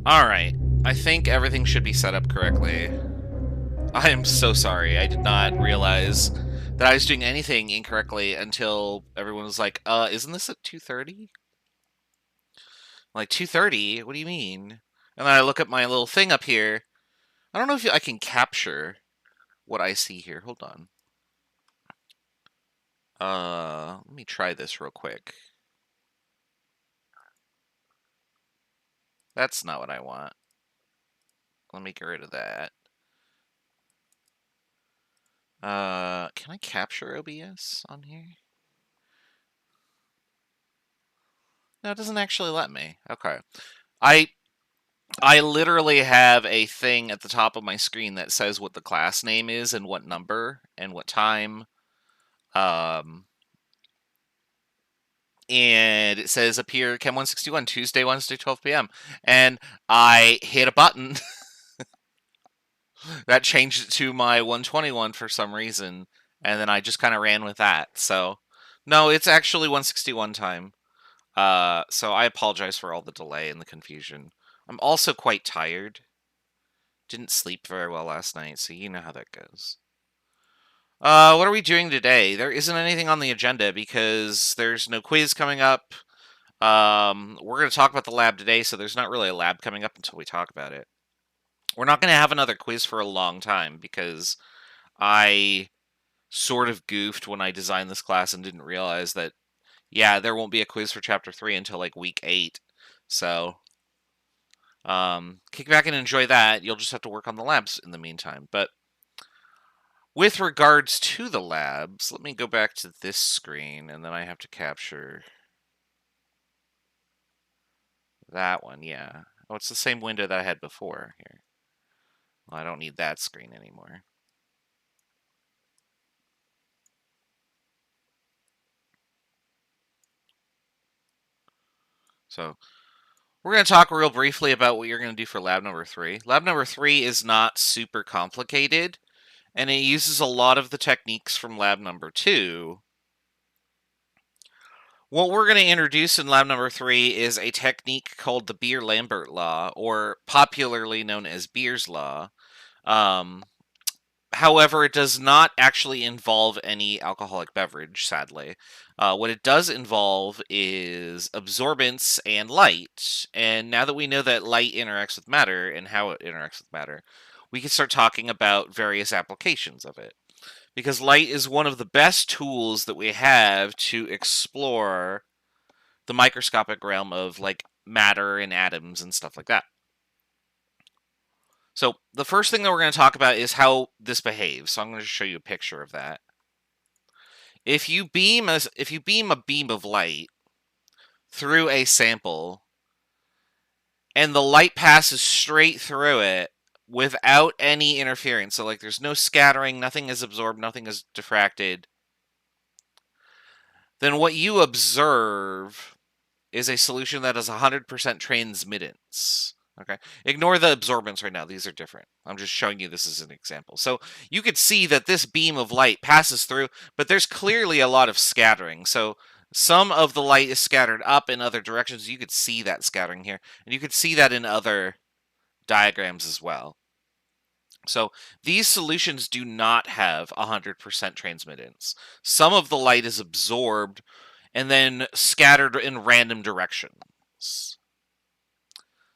Alright, I think everything should be set up correctly. I am so sorry, I did not realize that I was doing anything incorrectly until everyone was like, isn't this at 2:30? Like, 2:30? What do you mean? And then I look at my little thing up here. I don't know if I can capture what I see here. Hold on. Let me try this real quick. That's not what I want. Let me get rid of that. Can I capture OBS on here? No, it doesn't actually let me. Okay. I literally have a thing at the top of my screen that says what the class name is and what number and what time. And it says appear Chem 161 Tuesday, Wednesday, 12 p.m. And I hit a button that changed it to my 121 for some reason, and then I just kind of ran with that. So, no, it's actually 161 time. So I apologize for all the delay and the confusion. I'm also quite tired. Didn't sleep very well last night, so you know how that goes. What are we doing today? There isn't anything on the agenda because there's no quiz coming up. We're going to talk about the lab today, so there's not really a lab coming up until we talk about it. We're not going to have another quiz for a long time because I sort of goofed when I designed this class and didn't realize that, yeah, there won't be a quiz for Chapter 3 until like week 8. So, kick back and enjoy that. You'll just have to work on the labs in the meantime. But with regards to the labs, let me go back to this screen, and then I have to capture that one, yeah. Oh, it's the same window that I had before here. Well, I don't need that screen anymore. So, we're going to talk real briefly about what you're going to do for lab number 3. Lab number 3 is not super complicated, and it uses a lot of the techniques from lab number 2. What we're going to introduce in lab number 3 is a technique called the Beer Lambert Law, or popularly known as Beer's Law. However, it does not actually involve any alcoholic beverage, sadly. What it does involve is absorbance and light. And now that we know that light interacts with matter and how it interacts with matter, we can start talking about various applications of it. Because light is one of the best tools that we have to explore the microscopic realm of like matter and atoms and stuff like that. So the first thing that we're going to talk about is how this behaves. So I'm going to show you a picture of that. If you beam a beam of light through a sample and the light passes straight through it without any interference, so like there's no scattering, nothing is absorbed, nothing is diffracted, then what you observe is a solution that has 100% transmittance. Okay, ignore the absorbance right now. These are different. I'm just showing you this as an example. So you could see that this beam of light passes through, but there's clearly a lot of scattering. So some of the light is scattered up in other directions. You could see that scattering here, and you could see that in other diagrams as well. So these solutions do not have 100% transmittance. Some of the light is absorbed and then scattered in random directions.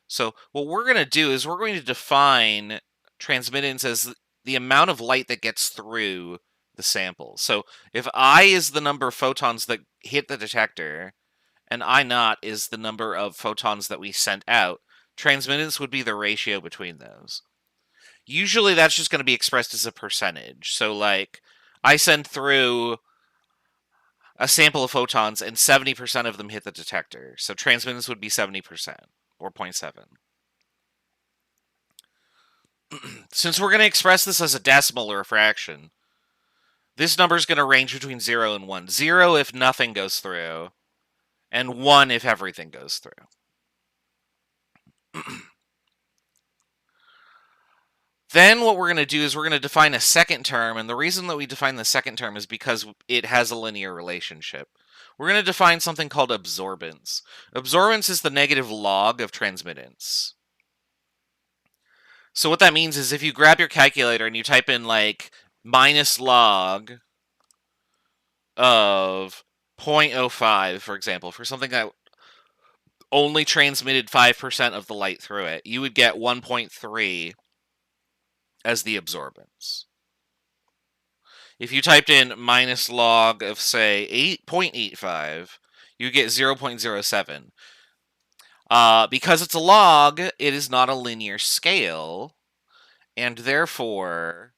So what we're going to do is we're going to define transmittance as the amount of light that gets through the sample. So if I is the number of photons that hit the detector, and I naught is the number of photons that we sent out, transmittance would be the ratio between those. Usually that's just going to be expressed as a percentage. So like I send through a sample of photons and 70% of them hit the detector. So transmittance would be 70%. Or 0.7. Since we're going to express this as a decimal or a fraction, this number is going to range between 0 and 1. 0 if nothing goes through, and 1 if everything goes through. Then what we're going to do is we're going to define a second term, and the reason that we define the second term is because it has a linear relationship. We're going to define something called absorbance. Absorbance is the negative log of transmittance. So what that means is if you grab your calculator and you type in like minus log of 0.05, for example, for something that only transmitted 5% of the light through it, you would get 1.3 as the absorbance. If you typed in minus log of, say, 8.85, you get 0.07. Because it's a log, it is not a linear scale, and therefore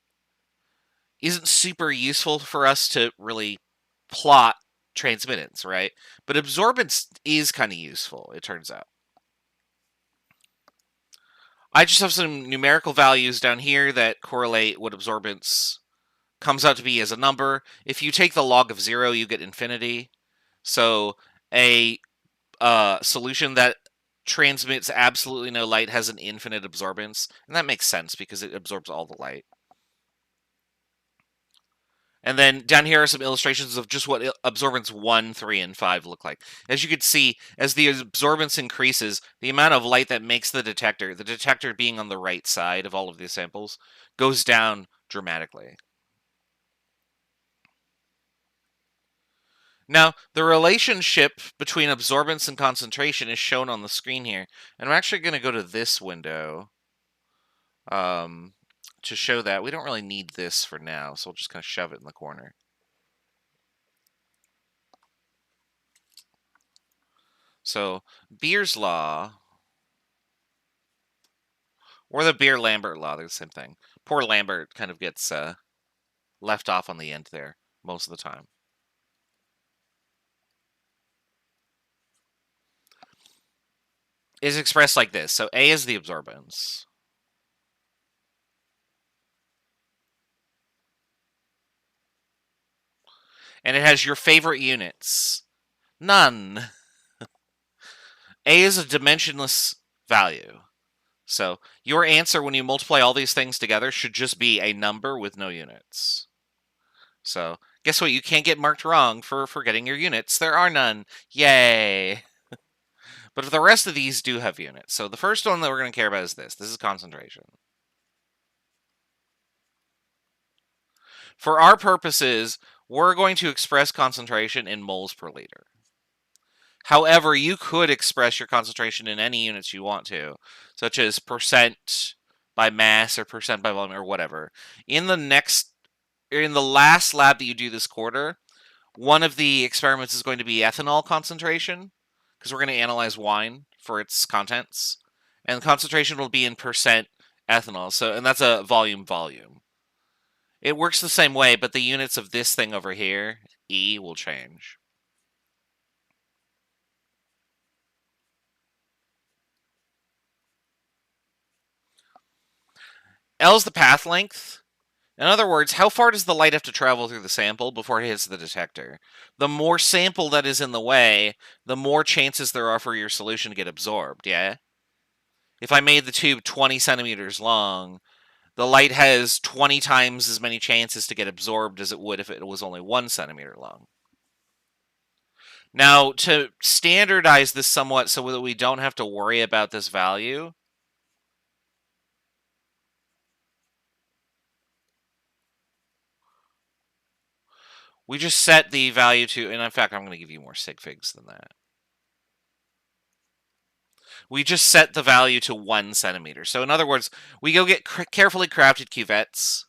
isn't super useful for us to really plot transmittance, right? But absorbance is kind of useful, it turns out. I just have some numerical values down here that correlate what absorbance comes out to be as a number. If you take the log of 0, you get infinity. So a solution that transmits absolutely no light has an infinite absorbance, and that makes sense because it absorbs all the light. And then down here are some illustrations of just what absorbance 1, 3, and 5 look like. As you can see, as the absorbance increases, the amount of light that makes the detector being on the right side of all of these samples, goes down dramatically. Now, the relationship between absorbance and concentration is shown on the screen here. And I'm actually going to go to this window to show that. We don't really need this for now, so we'll just kind of shove it in the corner. So, Beer's Law, or the Beer Lambert Law, they're the same thing. Poor Lambert kind of gets left off on the end there most of the time. Is expressed like this. So A is the absorbance. And it has your favorite units. None. A is a dimensionless value. So your answer when you multiply all these things together should just be a number with no units. So guess what? You can't get marked wrong for forgetting your units. There are none. Yay. But the rest of these do have units. So the first one that we're going to care about is this. This is concentration. For our purposes, we're going to express concentration in moles per liter. However, you could express your concentration in any units you want to, such as percent by mass or percent by volume or whatever. In the last lab that you do this quarter, one of the experiments is going to be ethanol concentration, because we're going to analyze wine for its contents. And the concentration will be in percent ethanol, and that's a volume. It works the same way, but the units of this thing over here, E, will change. L is the path length. In other words, how far does the light have to travel through the sample before it hits the detector? The more sample that is in the way, the more chances there are for your solution to get absorbed, yeah? If I made the tube 20 centimeters long, the light has 20 times as many chances to get absorbed as it would if it was only 1 centimeter long. Now, to standardize this somewhat so that we don't have to worry about this value, we just set the value to, and in fact, I'm going to give you more sig figs than that. We just set the value to 1 centimeter. So in other words, we go get carefully crafted cuvettes.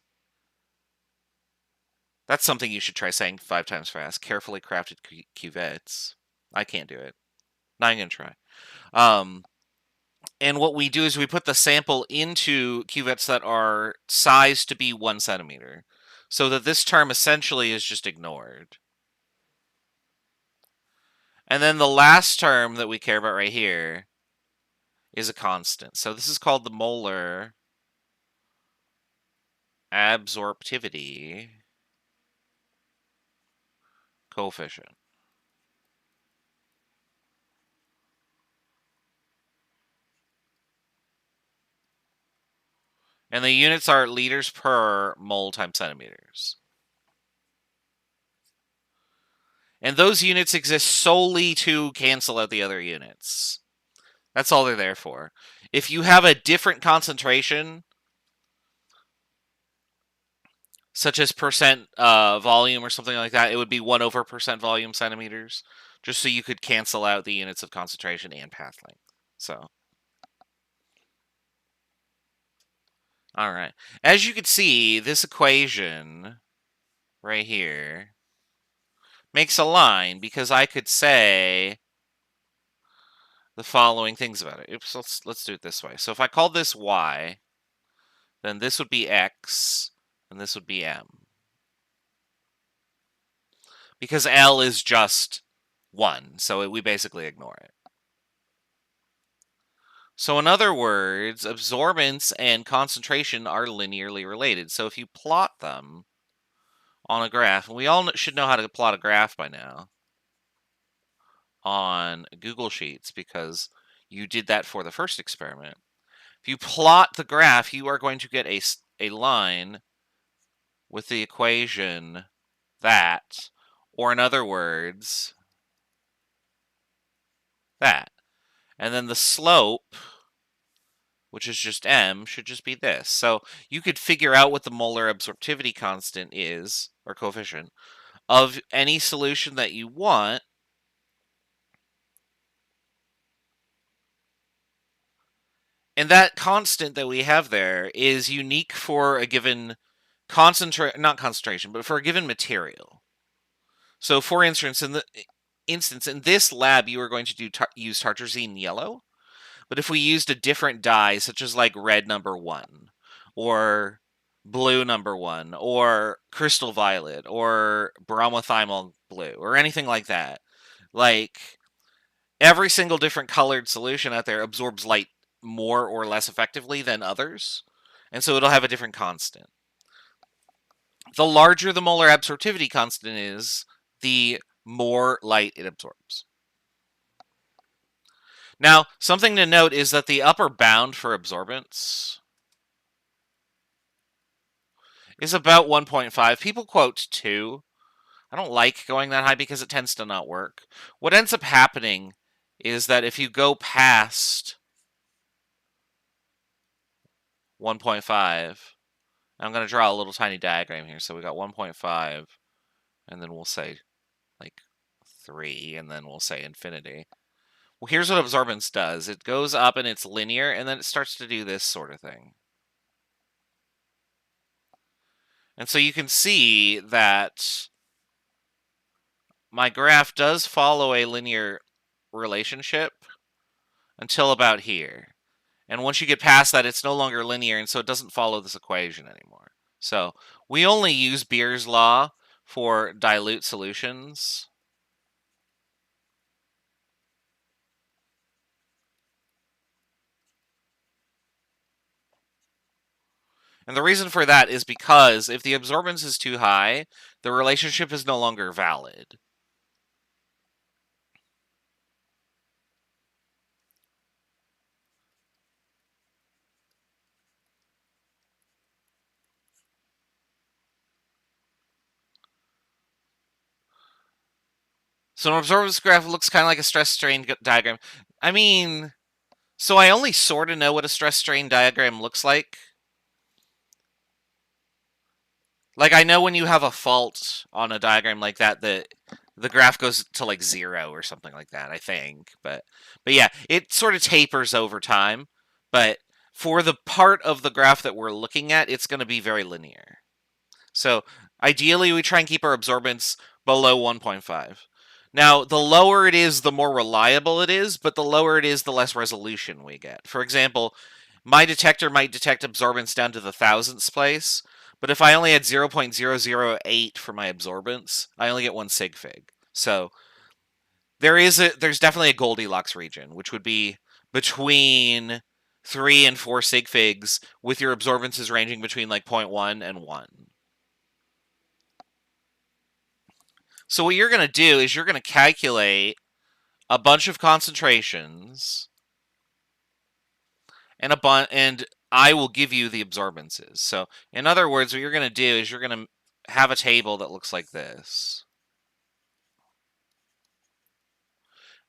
That's something you should try saying 5 times fast. Carefully crafted cuvettes. I can't do it. Not even going to try. And what we do is we put the sample into cuvettes that are sized to be 1 centimeter. So that this term essentially is just ignored. And then the last term that we care about right here is a constant. So this is called the molar absorptivity coefficient. And the units are liters per mole times centimeters. And those units exist solely to cancel out the other units. That's all they're there for. If you have a different concentration such as percent volume or something like that, it would be 1/% volume centimeters, just so you could cancel out the units of concentration and path length. So, all right. As you can see, this equation right here makes a line because I could say the following things about it. Oops, let's do it this way. So if I call this y, then this would be x, and this would be m. Because L is just 1, so we basically ignore it. So in other words, absorbance and concentration are linearly related. So if you plot them on a graph, and we all should know how to plot a graph by now on Google Sheets because you did that for the first experiment. If you plot the graph, you are going to get a line with the equation that, or in other words, that. And then the slope, which is just m, should just be this. So you could figure out what the molar absorptivity constant is, or coefficient, of any solution that you want. And that constant that we have there is unique for a given not concentration, but for a given material. So for instance, in this lab, you are going to use tartrazine yellow. But if we used a different dye, such as like red number 1, or blue number 1, or crystal violet, or bromothymol blue, or anything like that, like every single different colored solution out there absorbs light more or less effectively than others, and so it'll have a different constant. The larger the molar absorptivity constant is, the more light it absorbs. Now, something to note is that the upper bound for absorbance is about 1.5. People quote 2. I don't like going that high because it tends to not work. What ends up happening is that if you go past 1.5, I'm going to draw a little tiny diagram here. So we got 1.5, and then we'll say like 3, and then we'll say infinity. Well, here's what absorbance does. It goes up and it's linear, and then it starts to do this sort of thing. And so you can see that my graph does follow a linear relationship until about here. And once you get past that, it's no longer linear, and so it doesn't follow this equation anymore. So we only use Beer's law for dilute solutions. And the reason for that is because if the absorbance is too high, the relationship is no longer valid. So an absorbance graph looks kind of like a stress-strain diagram. I mean, so I only sort of know what a stress-strain diagram looks like. Like, I know when you have a fault on a diagram like that, the graph goes to like 0 or something like that, I think. But yeah, it sort of tapers over time. But for the part of the graph that we're looking at, it's going to be very linear. So ideally, we try and keep our absorbance below 1.5. Now, the lower it is, the more reliable it is, but the lower it is, the less resolution we get. For example, my detector might detect absorbance down to the thousandths place, but if I only had 0.008 for my absorbance, I only get 1 sig fig. So there's definitely a Goldilocks region, which would be between 3 and 4 sig figs, with your absorbances ranging between like 0.1 and 1. So what you're going to do is you're going to calculate a bunch of concentrations, and I will give you the absorbances. So in other words, what you're going to do is you're going to have a table that looks like this.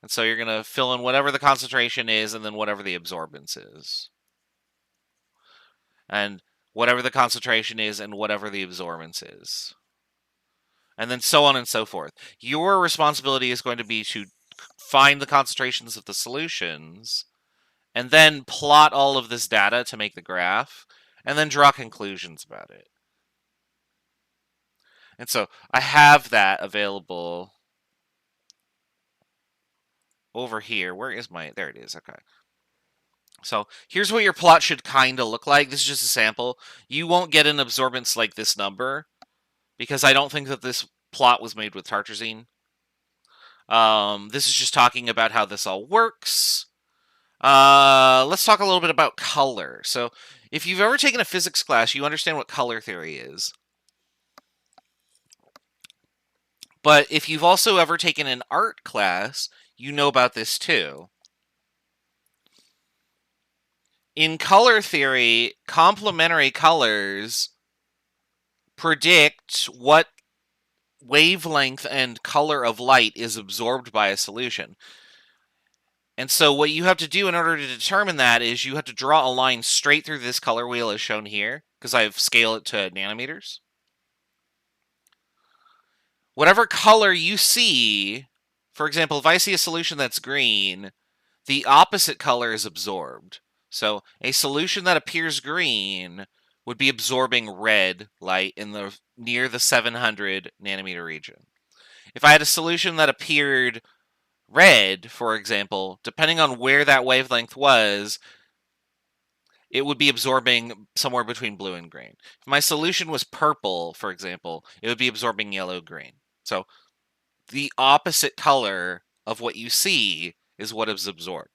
And so you're going to fill in whatever the concentration is and then whatever the absorbance is. And whatever the concentration is, and whatever the absorbance is. And then so on and so forth. Your responsibility is going to be to find the concentrations of the solutions, and then plot all of this data to make the graph, and then draw conclusions about it. And so I have that available over here. Where is my... There it is. Okay. So here's what your plot should kind of look like. This is just a sample. You won't get an absorbance like this number, because I don't think that this plot was made with tartrazine. This is just talking about how this all works. Let's talk a little bit about color. So if you've ever taken a physics class, you understand what color theory is. But if you've also ever taken an art class, you know about this too. In color theory, complementary colors predict what wavelength and color of light is absorbed by a solution. And so what you have to do in order to determine that is you have to draw a line straight through this color wheel as shown here, because I've scaled it to nanometers. Whatever color you see, for example, if I see a solution that's green, the opposite color is absorbed. So a solution that appears green would be absorbing red light in the near the 700 nanometer region. If I had a solution that appeared red, for example, depending on where that wavelength was, it would be absorbing somewhere between blue and green. If my solution was purple, for example, it would be absorbing yellow-green. So the opposite color of what you see is what is absorbed.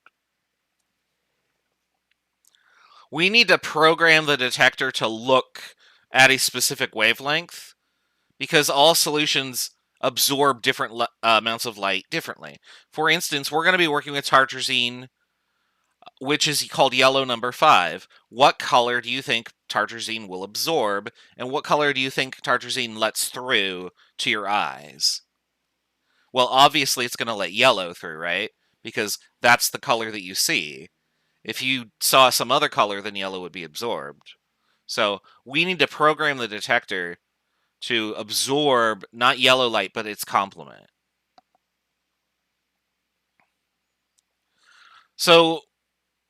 We need to program the detector to look at a specific wavelength, because all solutions absorb different amounts of light differently. For instance, we're going to be working with tartrazine, which is called yellow number 5. What color do you think tartrazine will absorb, and what color do you think tartrazine lets through to your eyes? Well, obviously it's going to let yellow through, right? Because that's the color that you see. If you saw some other color, then yellow would be absorbed. So we need to program the detector to absorb not yellow light, but its complement. So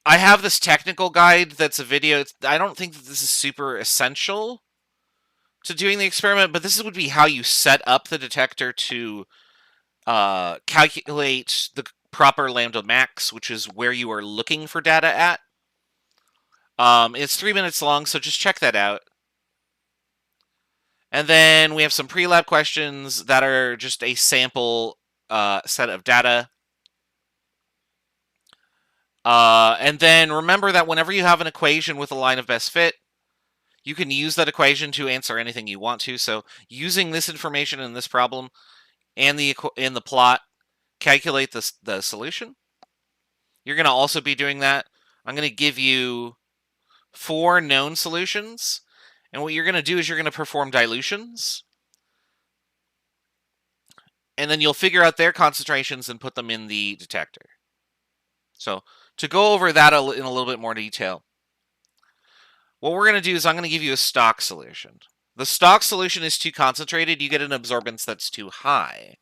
I have this technical guide that's a video. I don't think that this is super essential to doing the experiment, but this would be how you set up the detector to calculate the proper lambda max, which is where you are looking for data at. It's 3 minutes long, so just check that out. And then we have some pre-lab questions that are just a sample set of data. And then remember that whenever you have an equation with a line of best fit, you can use that equation to answer anything you want to. So using this information in this problem and in the plot, calculate the solution. You're going to also be doing that. I'm going to give you 4 known solutions. And what you're going to do is you're going to perform dilutions. And then you'll figure out their concentrations and put them in the detector. So to go over that in a little bit more detail, what we're going to do is I'm going to give you a stock solution. The stock solution is too concentrated. You get an absorbance that's too high.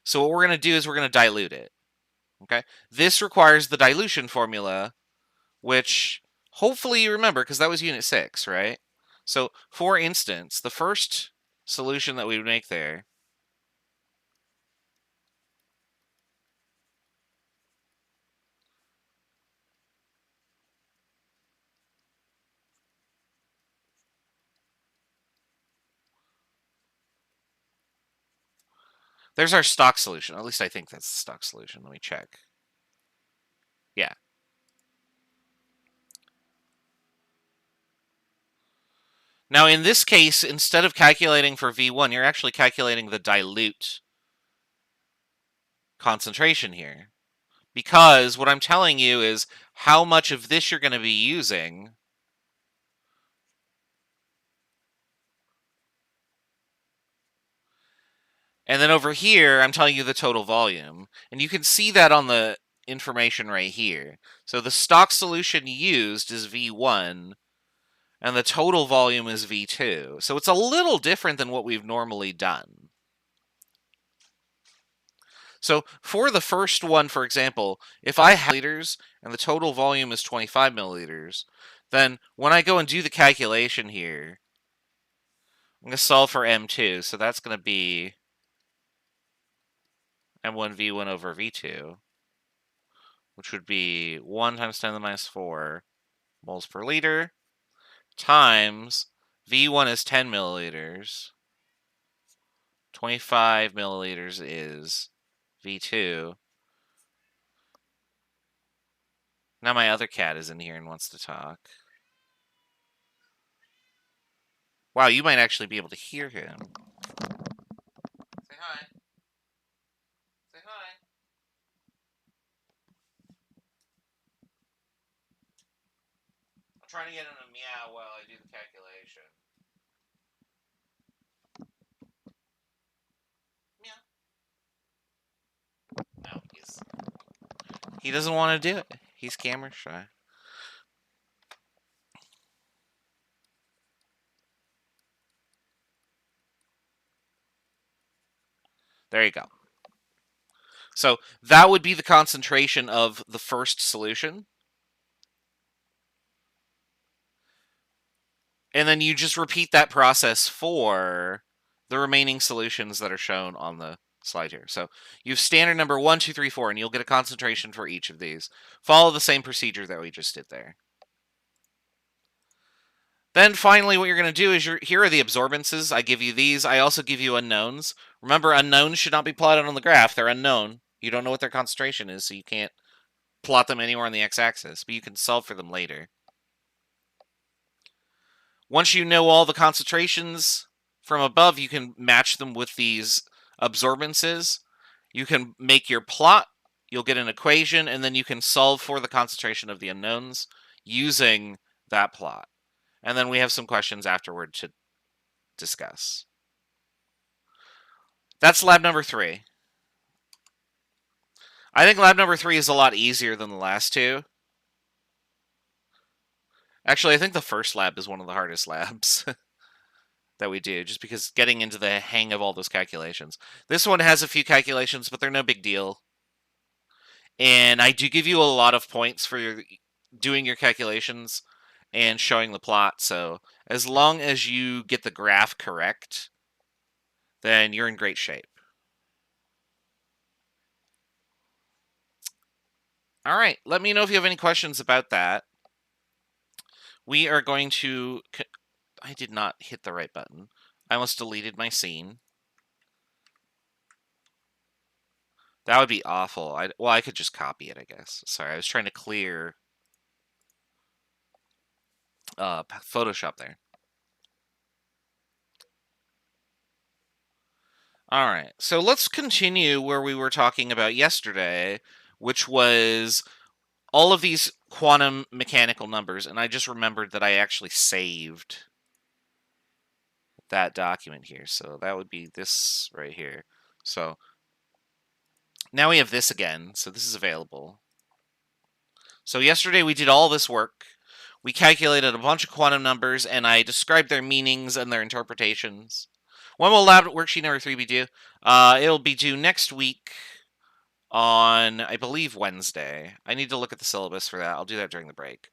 So what we're going to do is we're going to dilute it. Okay? This requires the dilution formula, which hopefully you remember because that was Unit 6, right? So, for instance, the first solution that we would make there there's our stock solution. At least I think that's the stock solution. Let me check. Yeah. Now, in this case, instead of calculating for V1, you're actually calculating the dilute concentration here. Because what I'm telling you is how much of this you're going to be using. And then over here, I'm telling you the total volume. And you can see that on the information right here. So the stock solution used is V1. and the total volume is V2. So it's a little different than what we've normally done. So for the first one, for example, if I have liters and the total volume is 25 milliliters, then when I go and do the calculation here, I'm going to solve for M2. So that's going to be M1V1 over V2, which would be 1 times 10 to the minus 4 moles per liter, times V1 is 10 milliliters, 25 milliliters is V2. Now my other cat is in here and wants to talk. Wow, you might actually be able to hear him. Say hi. Say hi. I'm trying to get him to meow while I do the calculation. Meow. No, he doesn't want to do it. He's camera shy. There you go. So that would be the concentration of the first solution. And then you just repeat that process for the remaining solutions that are shown on the slide here. So you have standard number 1, 2, 3, 4, and you'll get a concentration for each of these. Follow the same procedure that we just did there. Then finally, what you're going to do is here are the absorbances. I give you these. I also give you unknowns. Remember, unknowns should not be plotted on the graph. They're unknown. You don't know what their concentration is, so you can't plot them anywhere on the x-axis, but you can solve for them later. Once you know all the concentrations from above, you can match them with these absorbances. You can make your plot. You'll get an equation, and then you can solve for the concentration of the unknowns using that plot. And then we have some questions afterward to discuss. That's lab number 3. I think lab number 3 is a lot easier than the last two. Actually, I think the first lab is one of the hardest labs that we do, just because getting into the hang of all those calculations. This one has a few calculations, but they're no big deal. And I do give you a lot of points for doing your calculations and showing the plot. So as long as you get the graph correct, then you're in great shape. All right, let me know if you have any questions about that. We are going to... I did not hit the right button. I almost deleted my scene. That would be awful. Well, I could just copy it, I guess. Sorry, I was trying to clear Photoshop there. All right, so let's continue where we were talking about yesterday, which was all of these quantum mechanical numbers, and I just remembered that I actually saved that document here. So that would be this right here. So now we have this again, so this is available. So yesterday we did all this work. We calculated a bunch of quantum numbers, and I described their meanings and their interpretations. When will Lab Worksheet number 3 be due? It'll be due next week on, I believe, Wednesday. I need to look at the syllabus for that. I'll do that during the break.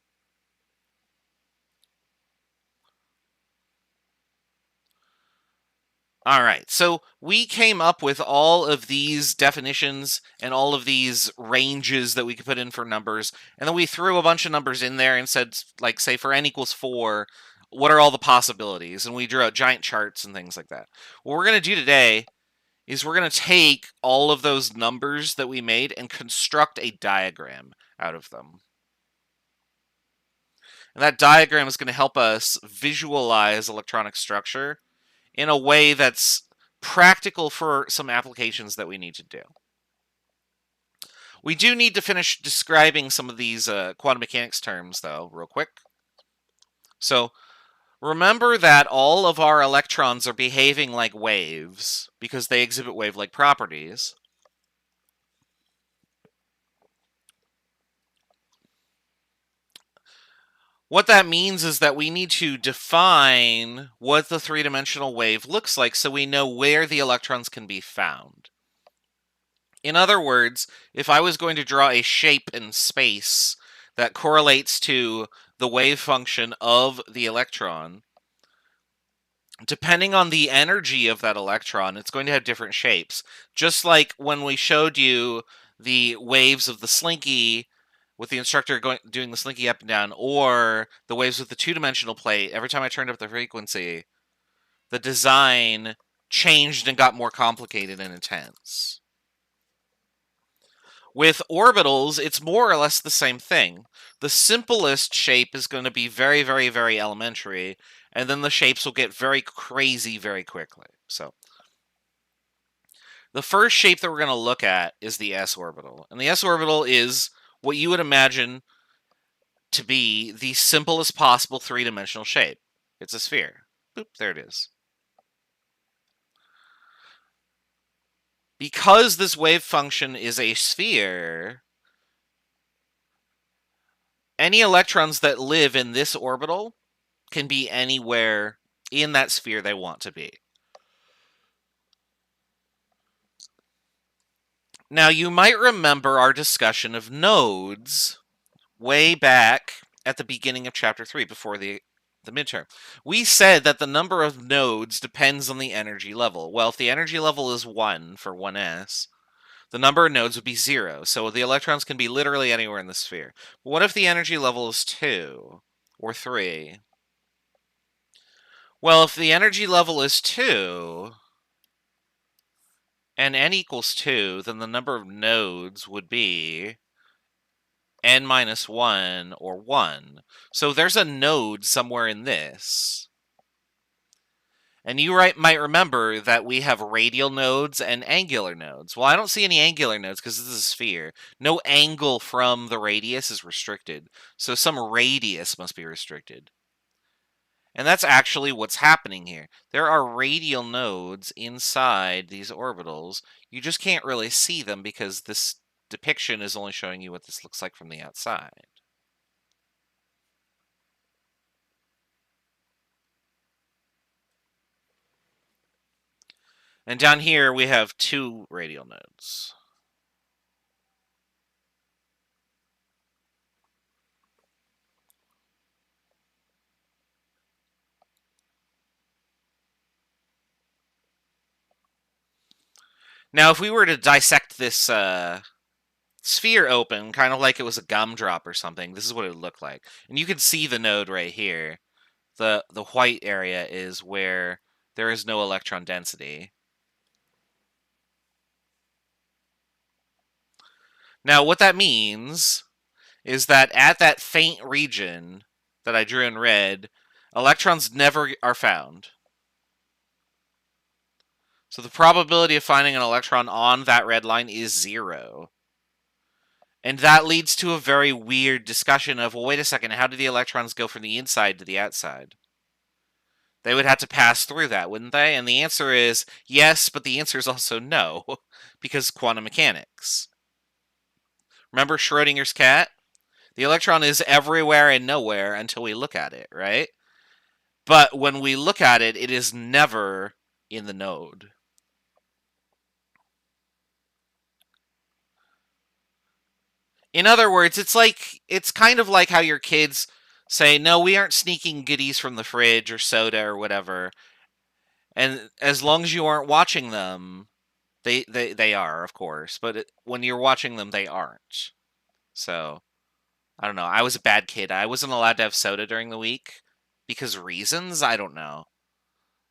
All right, so we came up with all of these definitions and all of these ranges that we could put in for numbers, and then we threw a bunch of numbers in there and said, like, say for n equals 4, what are all the possibilities? And we drew out giant charts and things like that. What we're going to do today is we're going to take all of those numbers that we made and construct a diagram out of them. And that diagram is going to help us visualize electronic structure in a way that's practical for some applications that we need to do. We do need to finish describing some of these quantum mechanics terms, though, real quick. So remember that all of our electrons are behaving like waves because they exhibit wave-like properties. What that means is that we need to define what the three-dimensional wave looks like so we know where the electrons can be found. In other words, if I was going to draw a shape in space that correlates to the wave function of the electron, depending on the energy of that electron, it's going to have different shapes. Just like when we showed you the waves of the slinky with the instructor doing the slinky up and down, or the waves with the two-dimensional plate, every time I turned up the frequency, the design changed and got more complicated and intense. With orbitals, it's more or less the same thing. The simplest shape is going to be very, very, very elementary, and then the shapes will get very crazy very quickly. So, the first shape that we're going to look at is the s orbital. And the s orbital is what you would imagine to be the simplest possible three-dimensional shape. It's a sphere. Boop, there it is. Because this wave function is a sphere, any electrons that live in this orbital can be anywhere in that sphere they want to be. Now, you might remember our discussion of nodes way back at the beginning of Chapter 3, before the midterm. We said that the number of nodes depends on the energy level. Well, if the energy level is 1 for 1s, the number of nodes would be 0. So the electrons can be literally anywhere in the sphere. But what if the energy level is 2 or 3? Well, if the energy level is 2 and n equals 2, then the number of nodes would be n minus 1 or 1. So there's a node somewhere in this. And you might remember that we have radial nodes and angular nodes. Well, I don't see any angular nodes because this is a sphere. No angle from the radius is restricted. So some radius must be restricted. And that's actually what's happening here. There are radial nodes inside these orbitals. You just can't really see them because this depiction is only showing you what this looks like from the outside. And down here we have 2 radial nodes. Now, if we were to dissect this sphere open, kind of like it was a gumdrop or something, this is what it would look like. And you can see the node right here. The white area is where there is no electron density. Now, what that means is that at that faint region that I drew in red, electrons never are found. So the probability of finding an electron on that red line is 0. And that leads to a very weird discussion of, well, wait a second, how do the electrons go from the inside to the outside? They would have to pass through that, wouldn't they? And the answer is yes, but the answer is also no, because quantum mechanics. Remember Schrodinger's cat? The electron is everywhere and nowhere until we look at it, right? But when we look at it, it is never in the node. In other words, it's kind of like how your kids say, no, we aren't sneaking goodies from the fridge or soda or whatever. And as long as you aren't watching them, they are, of course. But when you're watching them, they aren't. So, I don't know. I was a bad kid. I wasn't allowed to have soda during the week because reasons? I don't know.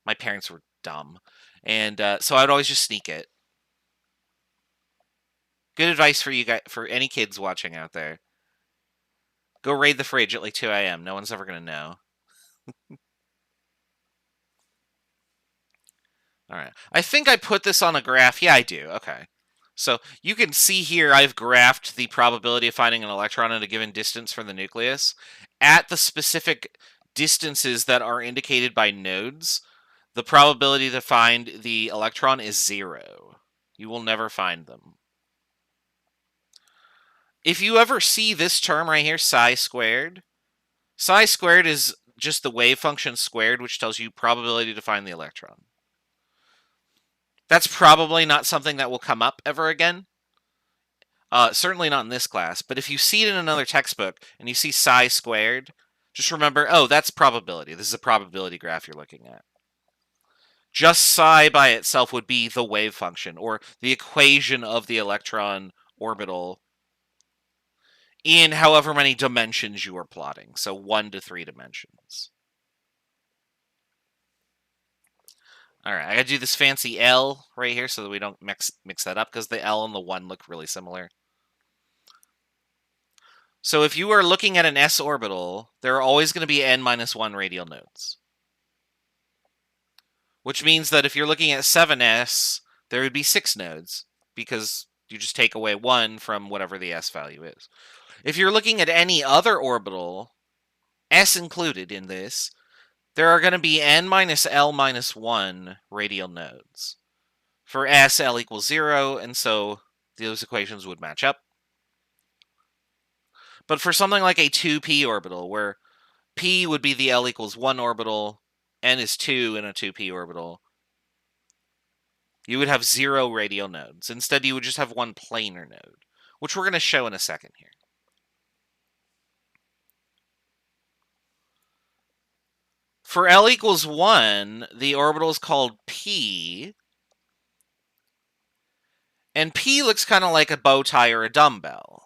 My parents were dumb. And so I'd always just sneak it. Good advice for you guys, for any kids watching out there. Go raid the fridge at like 2 a.m. No one's ever going to know. All right. I think I put this on a graph. Yeah, I do. Okay. So you can see here I've graphed the probability of finding an electron at a given distance from the nucleus. At the specific distances that are indicated by nodes, the probability to find the electron is 0. You will never find them. If you ever see this term right here, psi squared Psi squared is just the wave function squared, which tells you probability to find the electron. That's probably not something that will come up ever again. Certainly not in this class, but if you see it in another textbook and you see psi squared, just remember, oh, that's probability. This is a probability graph you're looking at. Just psi by itself would be the wave function, or the equation of the electron orbital in however many dimensions you are plotting, so 1 to 3 dimensions. All right, I gotta do this fancy L right here so that we don't mix that up, because the L and the 1 look really similar. So if you are looking at an s orbital, there are always going to be n minus 1 radial nodes. Which means that if you're looking at 7s, there would be 6 nodes, because you just take away 1 from whatever the s value is. If you're looking at any other orbital, s included in this, there are going to be n minus l minus 1 radial nodes. For s, l equals 0, and so those equations would match up. But for something like a 2p orbital, where p would be the l equals 1 orbital, n is 2 in a 2p orbital, you would have 0 radial nodes. Instead, you would just have 1 planar node, which we're going to show in a second here. For L equals 1, the orbital is called P, and P looks kind of like a bow tie or a dumbbell.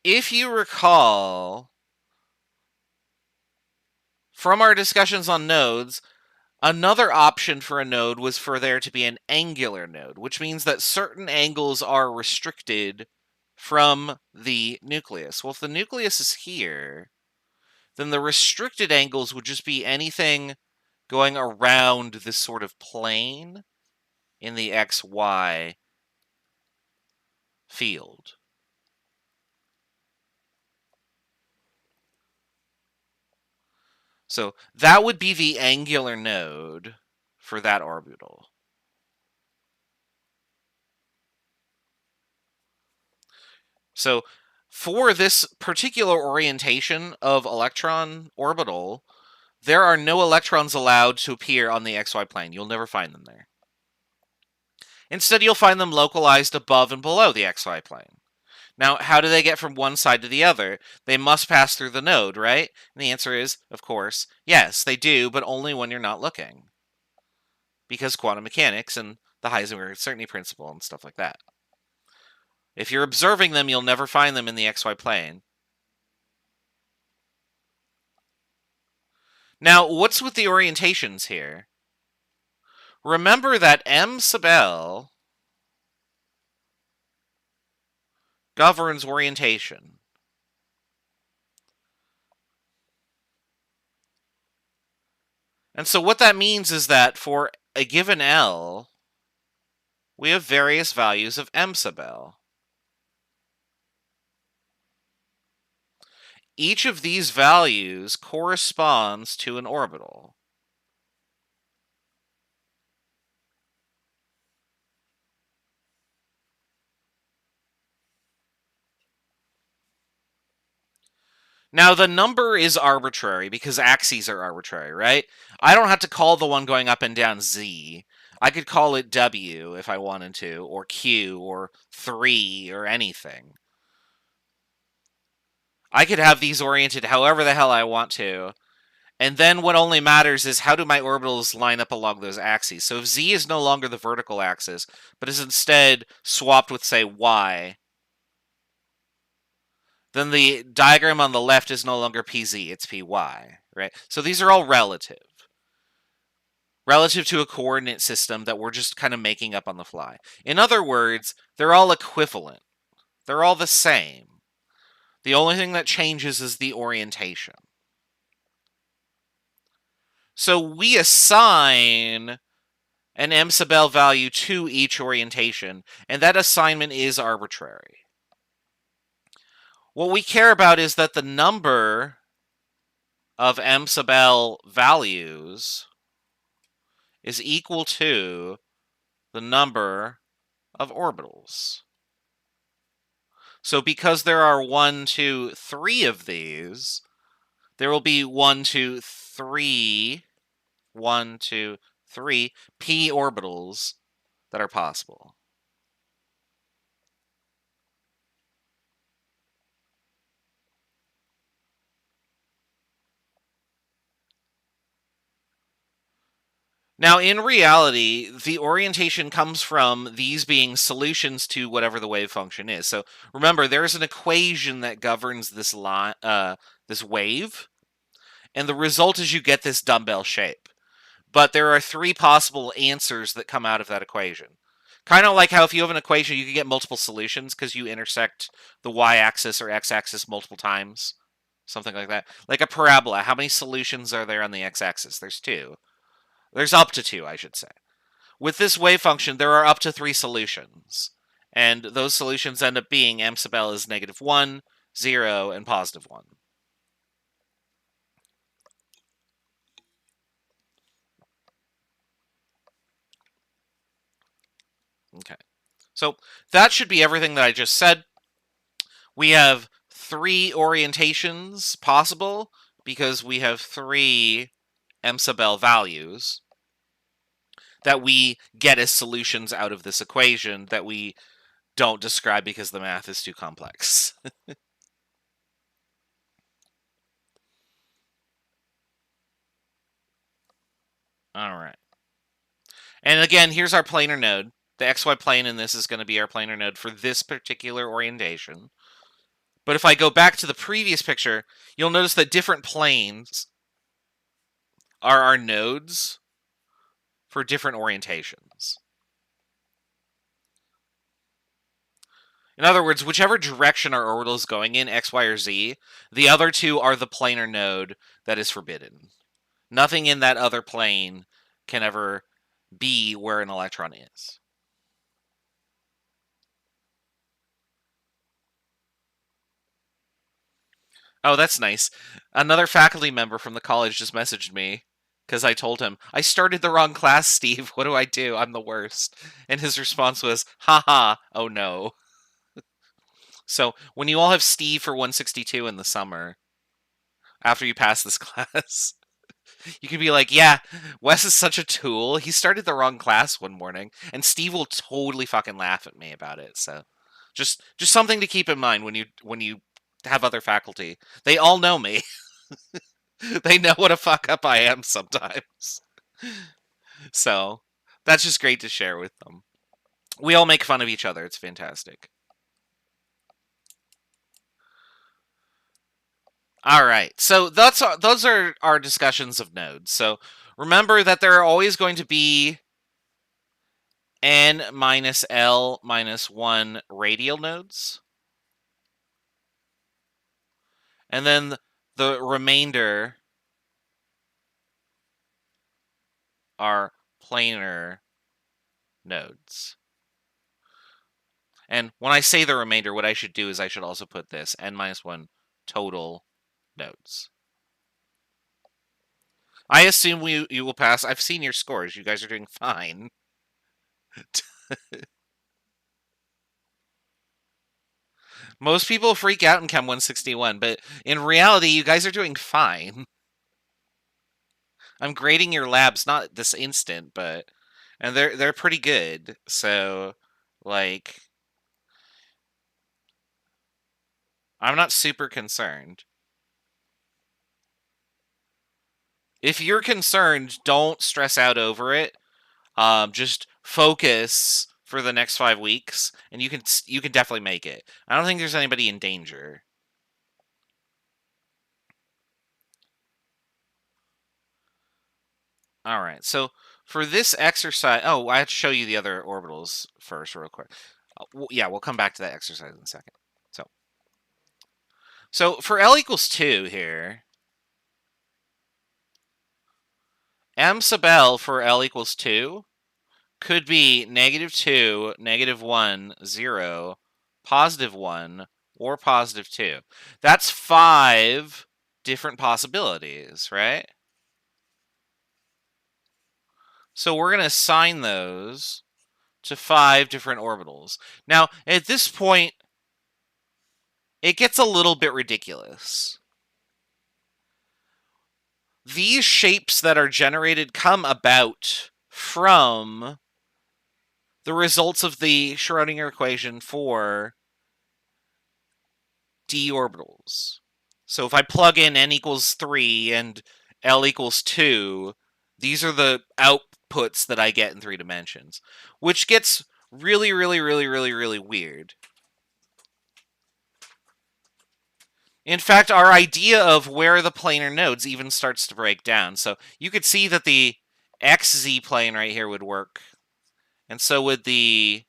If you recall from our discussions on nodes, another option for a node was for there to be an angular node, which means that certain angles are restricted from the nucleus. Well, if the nucleus is here, then the restricted angles would just be anything going around this sort of plane in the XY field. So that would be the angular node for that orbital. So for this particular orientation of electron orbital, there are no electrons allowed to appear on the XY plane. You'll never find them there. Instead, you'll find them localized above and below the XY plane. Now, how do they get from one side to the other? They must pass through the node, right? And the answer is, of course, yes, they do, but only when you're not looking. Because quantum mechanics and the Heisenberg uncertainty principle and stuff like that. If you're observing them, you'll never find them in the XY plane. Now, what's with the orientations here? Remember that M sub L governs orientation. And so what that means is that for a given L, we have various values of M sub L. Each of these values corresponds to an orbital. Now, the number is arbitrary because axes are arbitrary, right? I don't have to call the one going up and down Z. I could call it W if I wanted to, or Q, or 3, or anything. I could have these oriented however the hell I want to. And then what only matters is how do my orbitals line up along those axes. So if Z is no longer the vertical axis, but is instead swapped with, say, Y, then the diagram on the left is no longer PZ, it's PY, right? So these are all relative. Relative to a coordinate system that we're just kind of making up on the fly. In other words, they're all equivalent. They're all the same. The only thing that changes is the orientation. So we assign an M sub L value to each orientation, and that assignment is arbitrary. What we care about is that the number of M sub L values is equal to the number of orbitals. So because there are 1, 2, 3 of these, there will be 1, 2, 3, 1, 2, 3 p orbitals that are possible. Now, in reality, the orientation comes from these being solutions to whatever the wave function is. So remember, there's an equation that governs this this wave, and the result is you get this dumbbell shape. But there are 3 possible answers that come out of that equation. Kind of like how if you have an equation, you can get multiple solutions because you intersect the y-axis or x-axis multiple times. Something like that. Like a parabola, how many solutions are there on the x-axis? There's 2. There's up to 2, I should say. With this wave function, there are up to 3 solutions. And those solutions end up being m sub l is -1, 0, and +1. Okay. So that should be everything that I just said. We have 3 orientations possible because we have 3 m sub l values that we get as solutions out of this equation that we don't describe because the math is too complex. All right. And again, here's our planar node. The xy plane in this is going to be our planar node for this particular orientation. But if I go back to the previous picture, you'll notice that different planes are our nodes for different orientations. In other words, whichever direction our orbital is going in, x, y, or z, the other 2 are the planar node that is forbidden. Nothing in that other plane can ever be where an electron is. Oh, that's nice. Another faculty member from the college just messaged me because I told him, I started the wrong class, Steve. What do I do? I'm the worst. And his response was, haha, oh no. So when you all have Steve for 162 in the summer, after you pass this class, you can be like, yeah, Wes is such a tool. He started the wrong class one morning, and Steve will totally fucking laugh at me about it. So just something to keep in mind when you have other faculty. They all know me. They know what a fuck up I am sometimes. So that's just great to share with them. We all make fun of each other. It's fantastic. All right. So those are our discussions of nodes. So remember that there are always going to be n minus l minus 1 radial nodes. And then the remainder are planar nodes. And when I say the remainder, what I should do is I should also put this n minus 1 total nodes. I assume you will pass. I've seen your scores. You guys are doing fine. Most people freak out in Chem 161, but in reality, you guys are doing fine. I'm grading your labs, not this instant, but and they're pretty good. So, like, I'm not super concerned. If you're concerned, don't stress out over it. Just focus for the next 5 weeks, and you can definitely make it. I don't think there's anybody in danger. All right, so for this exercise, oh, I have to show you the other orbitals first, real quick. Yeah, we'll come back to that exercise in a second. So for L equals 2 here, M sub L for L equals 2 could be -2, -1, 0, +1, or +2. That's 5 different possibilities, right? So we're going to assign those to 5 different orbitals. Now, at this point, it gets a little bit ridiculous. These shapes that are generated come about from the results of the Schrödinger equation for d orbitals. So if I plug in n equals 3 and L equals 2, these are the outputs that I get in 3 dimensions, which gets really, really, really, really, really weird. In fact, our idea of where the planar nodes even starts to break down. So you could see that the XZ plane right here would work. And so would the...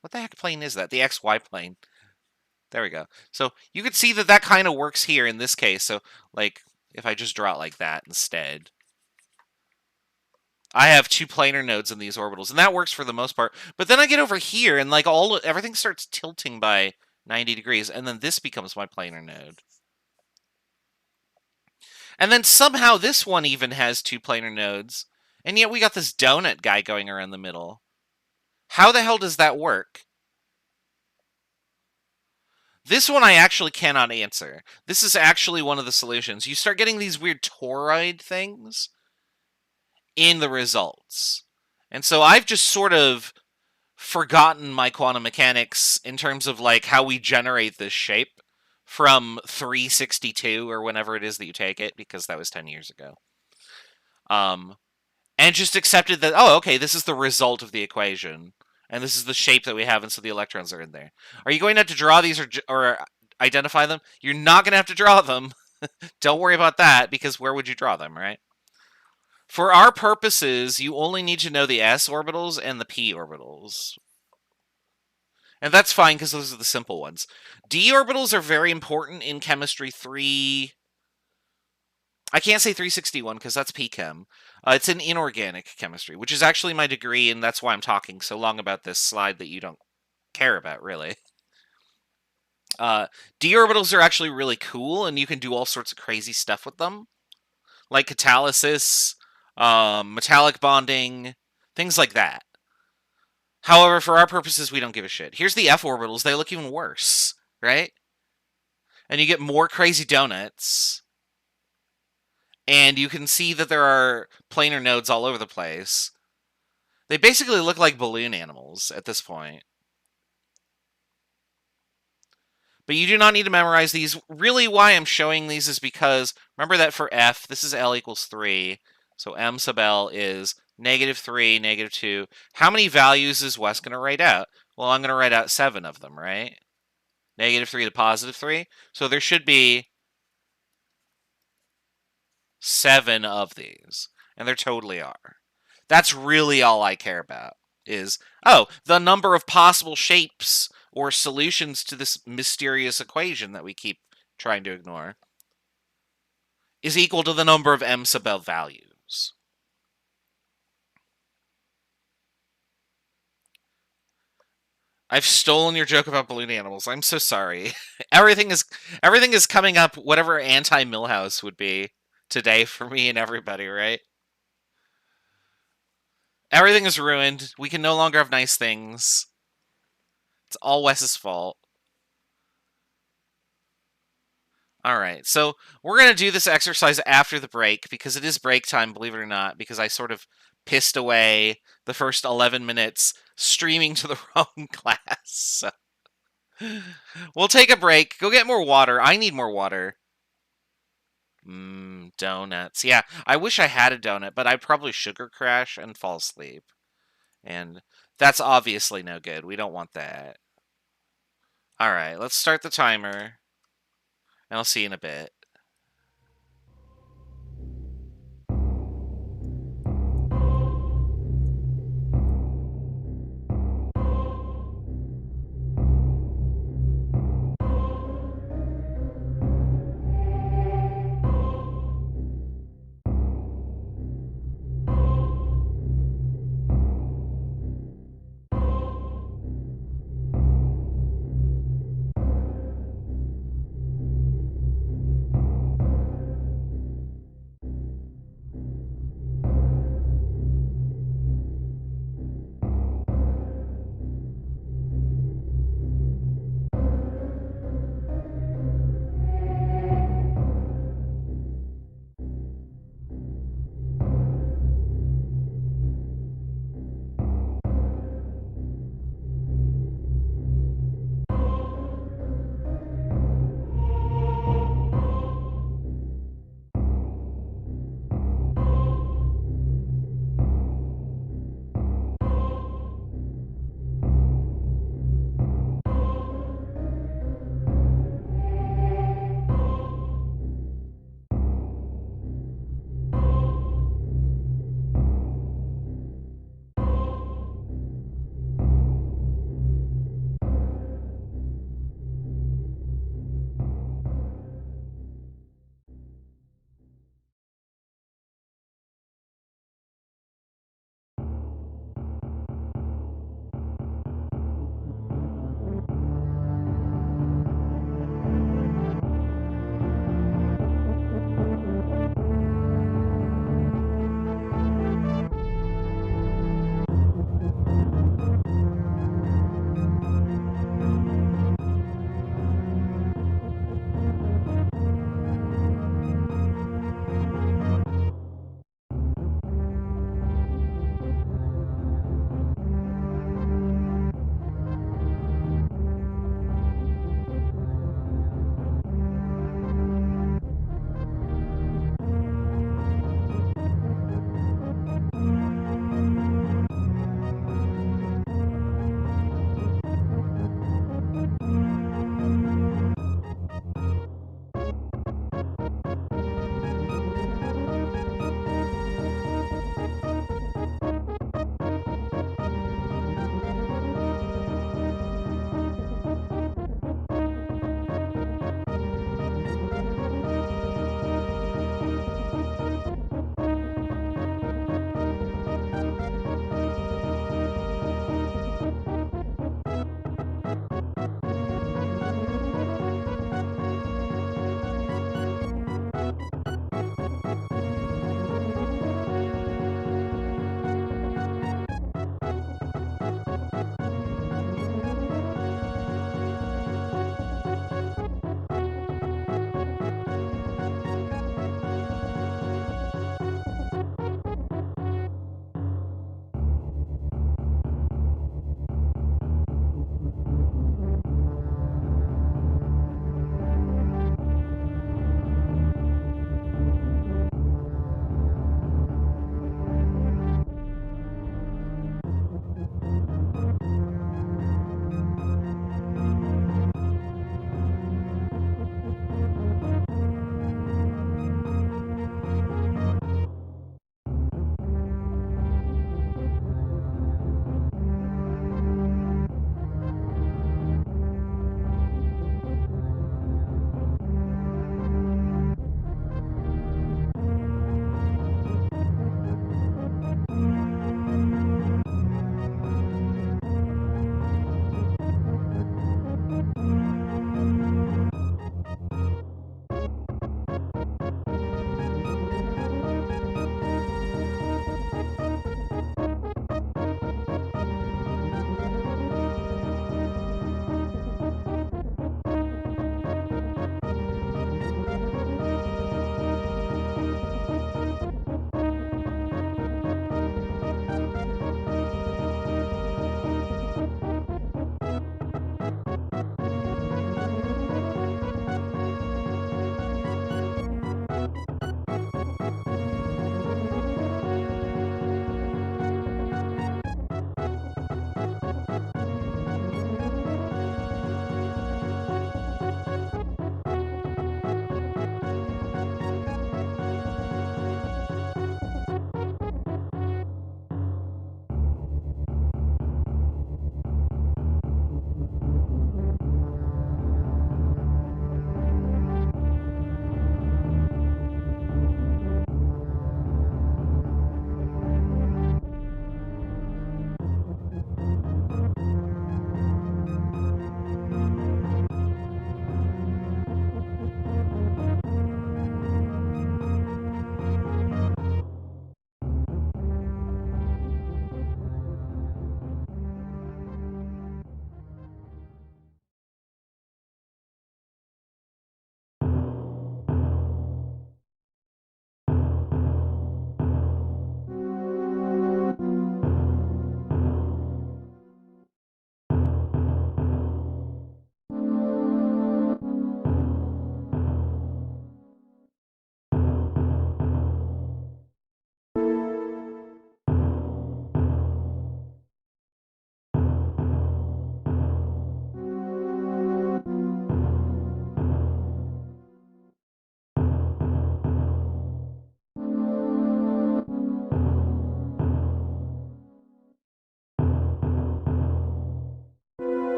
What the heck plane is that? The XY plane. There we go. So you could see that that kind of works here in this case. So, like, if I just draw it like that instead, I have 2 planar nodes in these orbitals, and that works for the most part. But then I get over here, and like everything starts tilting by 90 degrees, and then this becomes my planar node. And then somehow this one even has 2 planar nodes, and yet we got this donut guy going around the middle. How the hell does that work? This one I actually cannot answer. This is actually one of the solutions. You start getting these weird toroid things in the results. And so I've just sort of forgotten my quantum mechanics in terms of like how we generate this shape from 362 or whenever it is that you take it, because that was 10 years ago. And just accepted that, oh, okay, this is the result of the equation. And this is the shape that we have, and so the electrons are in there. Are you going to have to draw these or identify them? You're not going to have to draw them. Don't worry about that, because where would you draw them, right? For our purposes, you only need to know the s orbitals and the p orbitals. And that's fine, because those are the simple ones. D orbitals are very important in chemistry 3... I can't say 361, because that's P-Chem. It's in inorganic chemistry, which is actually my degree, and that's why I'm talking so long about this slide that you don't care about, really. D orbitals are actually really cool, and you can do all sorts of crazy stuff with them, like catalysis, metallic bonding, things like that. However, for our purposes, we don't give a shit. Here's the F orbitals. They look even worse, right? And you get more crazy donuts. And you can see that there are planar nodes all over the place. They basically look like balloon animals at this point. But you do not need to memorize these. Really, why I'm showing these is because, remember that for F, this is L equals 3. So M sub L is -3, -2. How many values is Wes going to write out? Well, I'm going to write out 7 of them, right? -3 to +3. So there should be 7 of these, and there totally are. That's really all I care about, is, oh, the number of possible shapes or solutions to this mysterious equation that we keep trying to ignore is equal to the number of M sub L values. I've stolen your joke about balloon animals. I'm so sorry. Everything is coming up whatever anti-Milhouse would be today for me and everybody, right? Everything is ruined. We can no longer have nice things. It's all Wes's fault. Alright, so we're going to do this exercise after the break, because it is break time, believe it or not, because I sort of pissed away the first 11 minutes streaming to the wrong class. So we'll take a break. Go get more water. I need more water. Donuts. Yeah, I wish I had a donut, but I'd probably sugar crash and fall asleep. And that's obviously no good. We don't want that. Alright, let's start the timer. And I'll see you in a bit.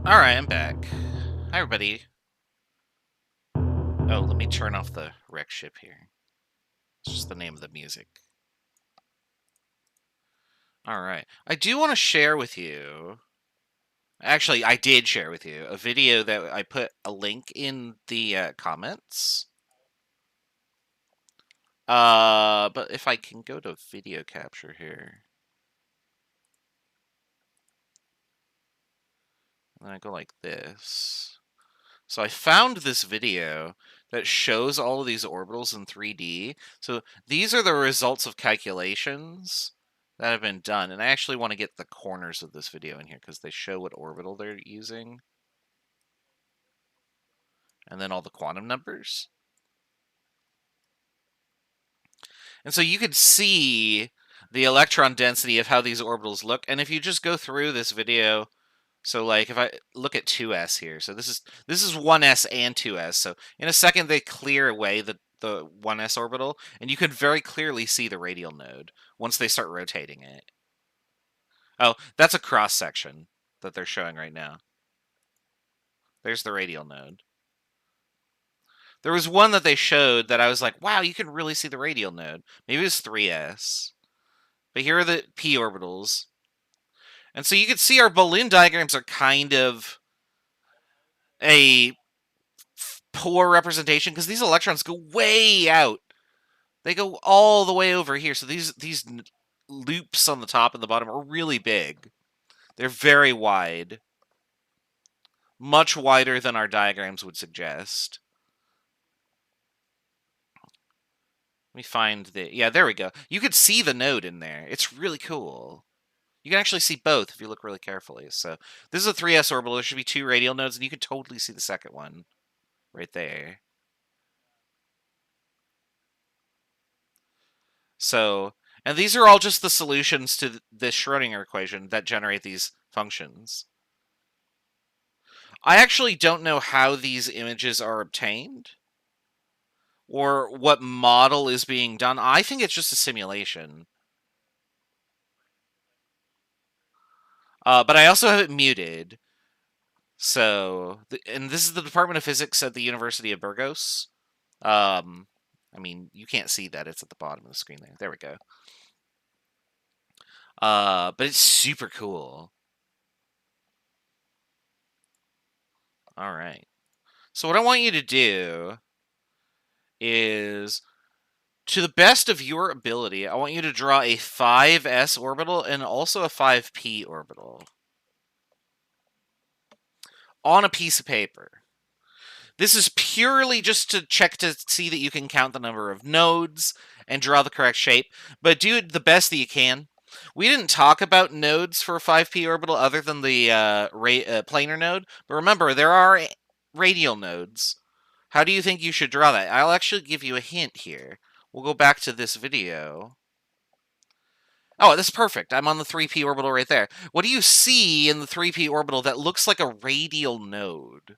Alright, I'm back. Hi, everybody. Oh, let me turn off the wreck ship here. It's just the name of the music. Alright. I do want to share with you... Actually, I did share with you a video that I put a link in the comments. But if I can go to video capture here... And I go like this. So I found this video that shows all of these orbitals in 3D. So these are the results of calculations that have been done. And I actually want to get the corners of this video in here because they show what orbital they're using. And then all the quantum numbers. And so you could see the electron density of how these orbitals look. And if you just go through this video... So like if I look at 2s here, so this is 1s and 2s. So in a second they clear away the 1s orbital, and you can very clearly see the radial node once they start rotating it. Oh, that's a cross section that they're showing right now. There's the radial node. There was one that they showed that I was like, wow, you can really see the radial node. Maybe it's 3s. But here are the p orbitals. And so you can see our balloon diagrams are kind of a poor representation because these electrons go way out. They go all the way over here. So these loops on the top and the bottom are really big. They're very wide. Much wider than our diagrams would suggest. Let me find the... Yeah, there we go. You could see the node in there. It's really cool. You can actually see both if you look really carefully. So this is a 3s orbital. There should be 2 radial nodes, and you can totally see the second one right there. So, and these are all just the solutions to this Schrodinger equation that generate these functions. I actually don't know how these images are obtained or what model is being done. I think it's just a simulation. But I also have it muted. So, and this is the Department of Physics at the University of Burgos. I mean, you can't see that. It's at the bottom of the screen there. There we go. But it's super cool. All right. So what I want you to do is, to the best of your ability, I want you to draw a 5s orbital and also a 5p orbital on a piece of paper. This is purely just to check to see that you can count the number of nodes and draw the correct shape, but do the best that you can. We didn't talk about nodes for a 5p orbital other than the planar node, but remember, there are radial nodes. How do you think you should draw that? I'll actually give you a hint here. We'll go back to this video. Oh, this is perfect. I'm on the 3p orbital right there. What do you see in the 3p orbital that looks like a radial node?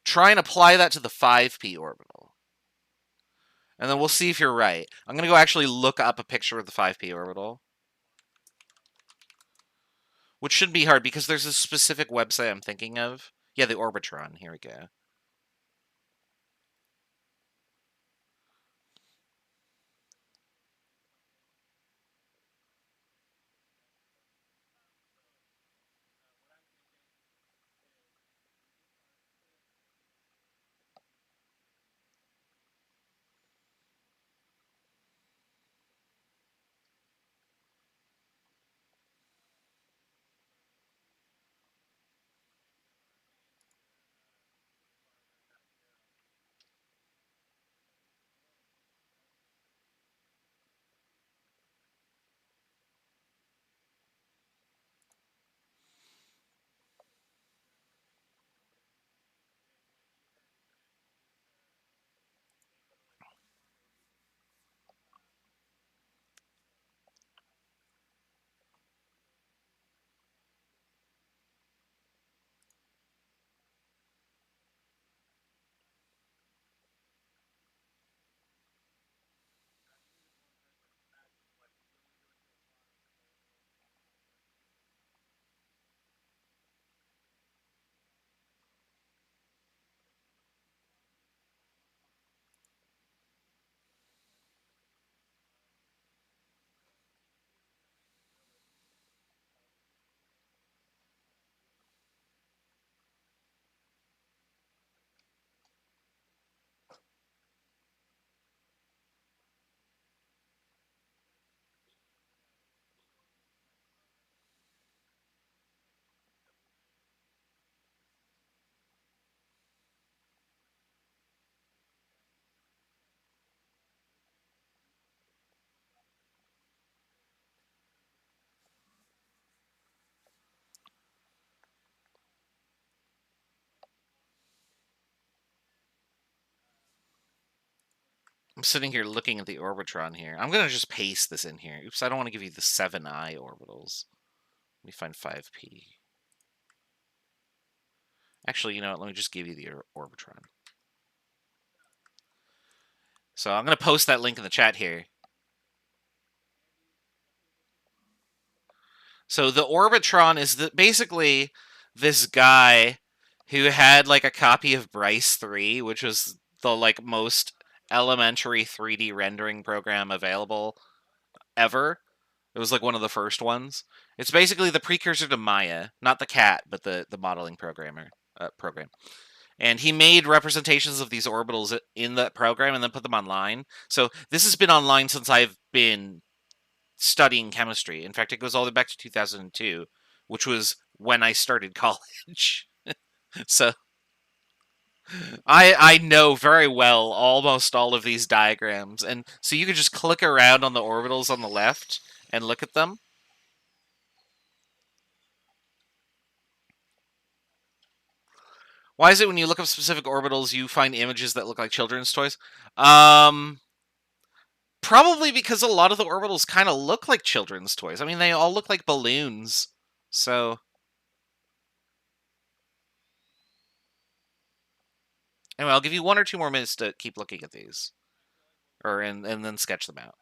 Try and apply that to the 5p orbital. And then we'll see if you're right. I'm going to go actually look up a picture of the 5p orbital. Which shouldn't be hard because there's a specific website I'm thinking of. Yeah, the Orbitron. Here we go. I'm sitting here looking at the Orbitron here. I'm going to just paste this in here. Oops, I don't want to give you the 7i orbitals. Let me find 5p. Actually, you know what? Let me just give you the Orbitron. So I'm going to post that link in the chat here. So the Orbitron is basically this guy who had like a copy of Bryce 3, which was the like most elementary 3D rendering program available ever. It was like one of the first ones. It's basically the precursor to Maya, not the cat, but the modeling program. And he made representations of these orbitals in that program and then put them online. So this has been online since I've been studying chemistry. In fact, it goes all the way back to 2002, which was when I started college. So I know very well almost all of these diagrams, and so you can just click around on the orbitals on the left and look at them. Why is it when you look up specific orbitals, you find images that look like children's toys? Probably because a lot of the orbitals kind of look like children's toys. I mean, they all look like balloons. So anyway, I'll give you 1 or 2 more minutes to keep looking at these, and then sketch them out.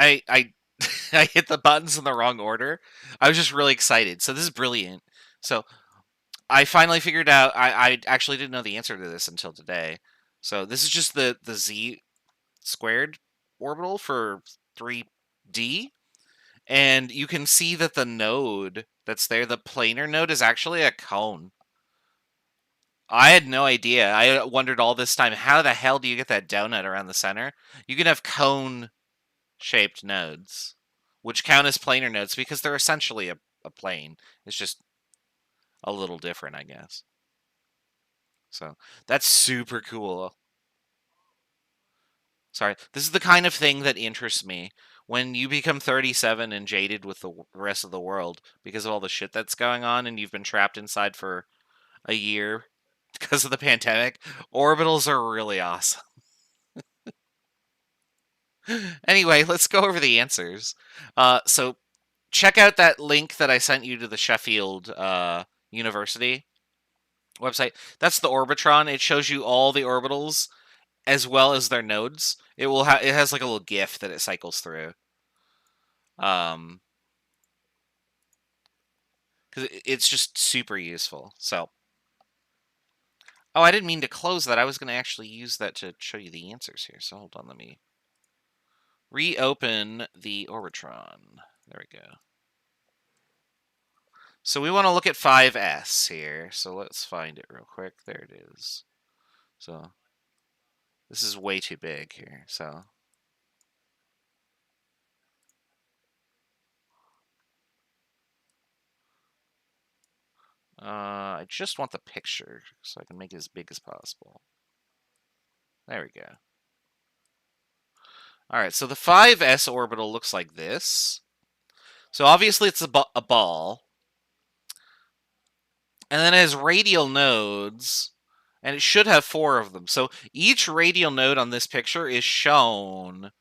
I I hit the buttons in the wrong order. I was just really excited. So this is brilliant. So I finally figured out. I actually didn't know the answer to this until today. So this is just the z squared orbital for 3D, and you can see that the node that's there, the planar node, is actually a cone. I had no idea. I wondered all this time, how the hell do you get that donut around the center? You can have cone-shaped nodes, which count as planar nodes because they're essentially a plane. It's just a little different, I guess. So that's super cool. Sorry. This is the kind of thing that interests me. When you become 37 and jaded with the rest of the world because of all the shit that's going on and you've been trapped inside for a year because of the pandemic, orbitals are really awesome. Anyway, let's go over the answers. So check out that link that I sent you to the Sheffield University website. That's the Orbitron. It shows you all the orbitals as well as their nodes. It has like a little GIF that it cycles through. Because it's just super useful. So, oh, I didn't mean to close that. I was going to actually use that to show you the answers here. So hold on, let me reopen the Orbitron. There we go. So we want to look at 5s here. So let's find it real quick. There it is. So this is way too big here. So I just want the picture so I can make it as big as possible. There we go. All right, so the 5s orbital looks like this. So obviously it's a ball. And then it has radial nodes, and it should have 4 of them. So each radial node on this picture is shown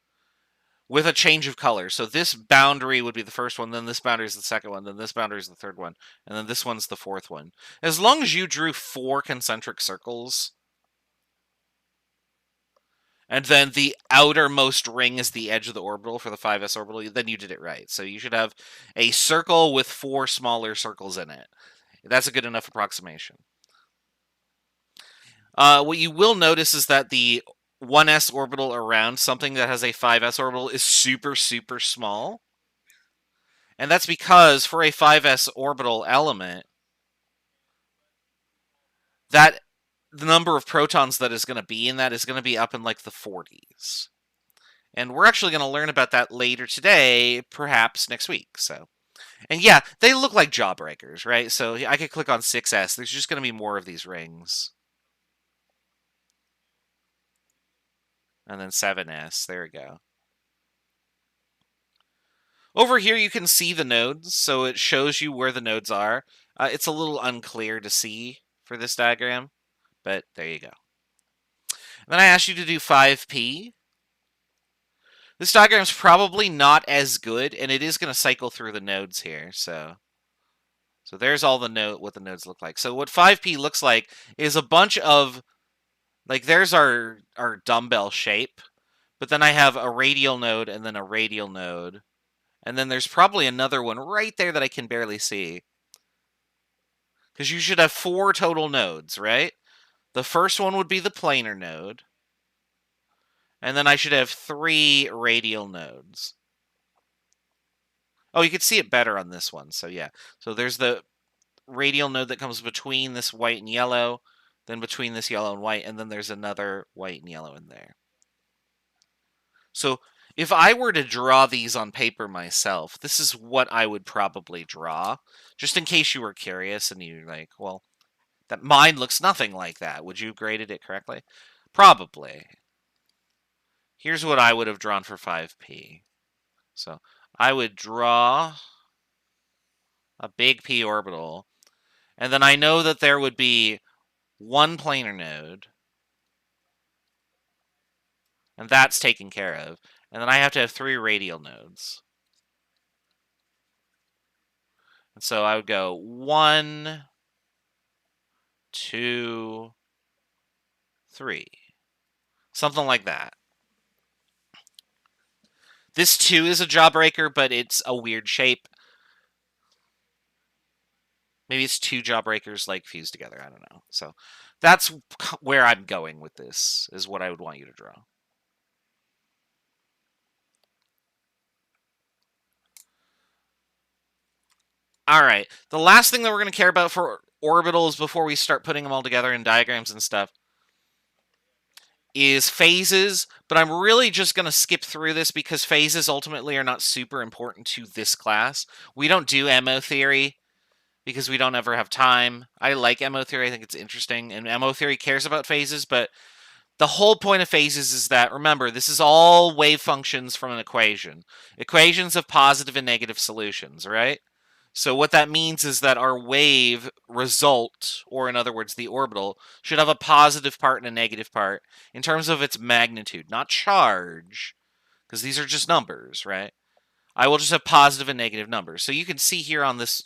with a change of color. So this boundary would be the first one, then this boundary is the second one, then this boundary is the third one, and then this one's the fourth one. As long as you drew 4 concentric circles, and then the outermost ring is the edge of the orbital for the 5s orbital, then you did it right. So you should have a circle with 4 smaller circles in it. That's a good enough approximation. What you will notice is that the 1s orbital around something that has a 5s orbital is super, super small. And that's because for a 5s orbital element, that the number of protons that is going to be in that is going to be up in like the 40s. And we're actually going to learn about that later today, perhaps next week. So, and yeah, they look like jawbreakers, right? So I could click on 6s. There's just going to be more of these rings. And then 7s. There we go. Over here, you can see the nodes, so it shows you where the nodes are. It's a little unclear to see for this diagram, but there you go. And then I asked you to do 5p. This diagram's probably not as good, and it is going to cycle through the nodes here. So there's all the what the nodes look like. So what 5p looks like is a bunch of, like, there's our dumbbell shape, but then I have a radial node and then a radial node. And then there's probably another one right there that I can barely see. Because you should have 4 total nodes, right? The first one would be the planar node. And then I should have 3 radial nodes. Oh, you can see it better on this one. So yeah. So there's the radial node that comes between this white and yellow, then between this yellow and white, and then there's another white and yellow in there. So if I were to draw these on paper myself, this is what I would probably draw, just in case you were curious and you're like, well, that mine looks nothing like that. Would you have graded it correctly? Probably. Here's what I would have drawn for 5p. So I would draw a big p orbital, and then I know that there would be 1 planar node, and that's taken care of. And then I have to have 3 radial nodes. And so I would go 1, 2, 3. Something like that. This too is a jawbreaker, but it's a weird shape. Maybe it's 2 jawbreakers like fused together. I don't know. So that's where I'm going with this, is what I would want you to draw. All right. The last thing that we're going to care about for orbitals before we start putting them all together in diagrams and stuff is phases, but I'm really just going to skip through this because phases ultimately are not super important to this class. We don't do MO theory because we don't ever have time. I like MO theory. I think it's interesting, and MO theory cares about phases, but the whole point of phases is that, remember, this is all wave functions from an equation. Equations of positive and negative solutions, right? So what that means is that our wave result, or in other words, the orbital, should have a positive part and a negative part in terms of its magnitude, not charge, because these are just numbers, right? I will just have positive and negative numbers. So you can see here on this,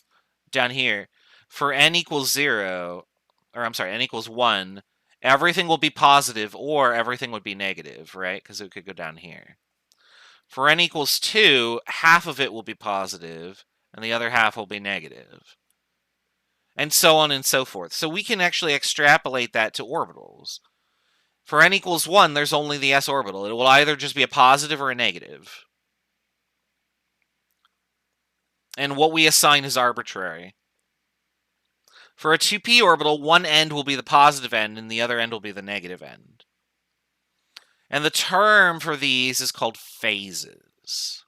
down here, for n equals 0, or I'm sorry, n equals 1, everything will be positive or everything would be negative, right? Because it could go down here. For n equals 2, half of it will be positive, and the other half will be negative. And so on and so forth. So we can actually extrapolate that to orbitals. For n equals 1, there's only the s orbital. It will either just be a positive or a negative. And what we assign is arbitrary. For a 2p orbital, one end will be the positive end, and the other end will be the negative end. And the term for these is called phases.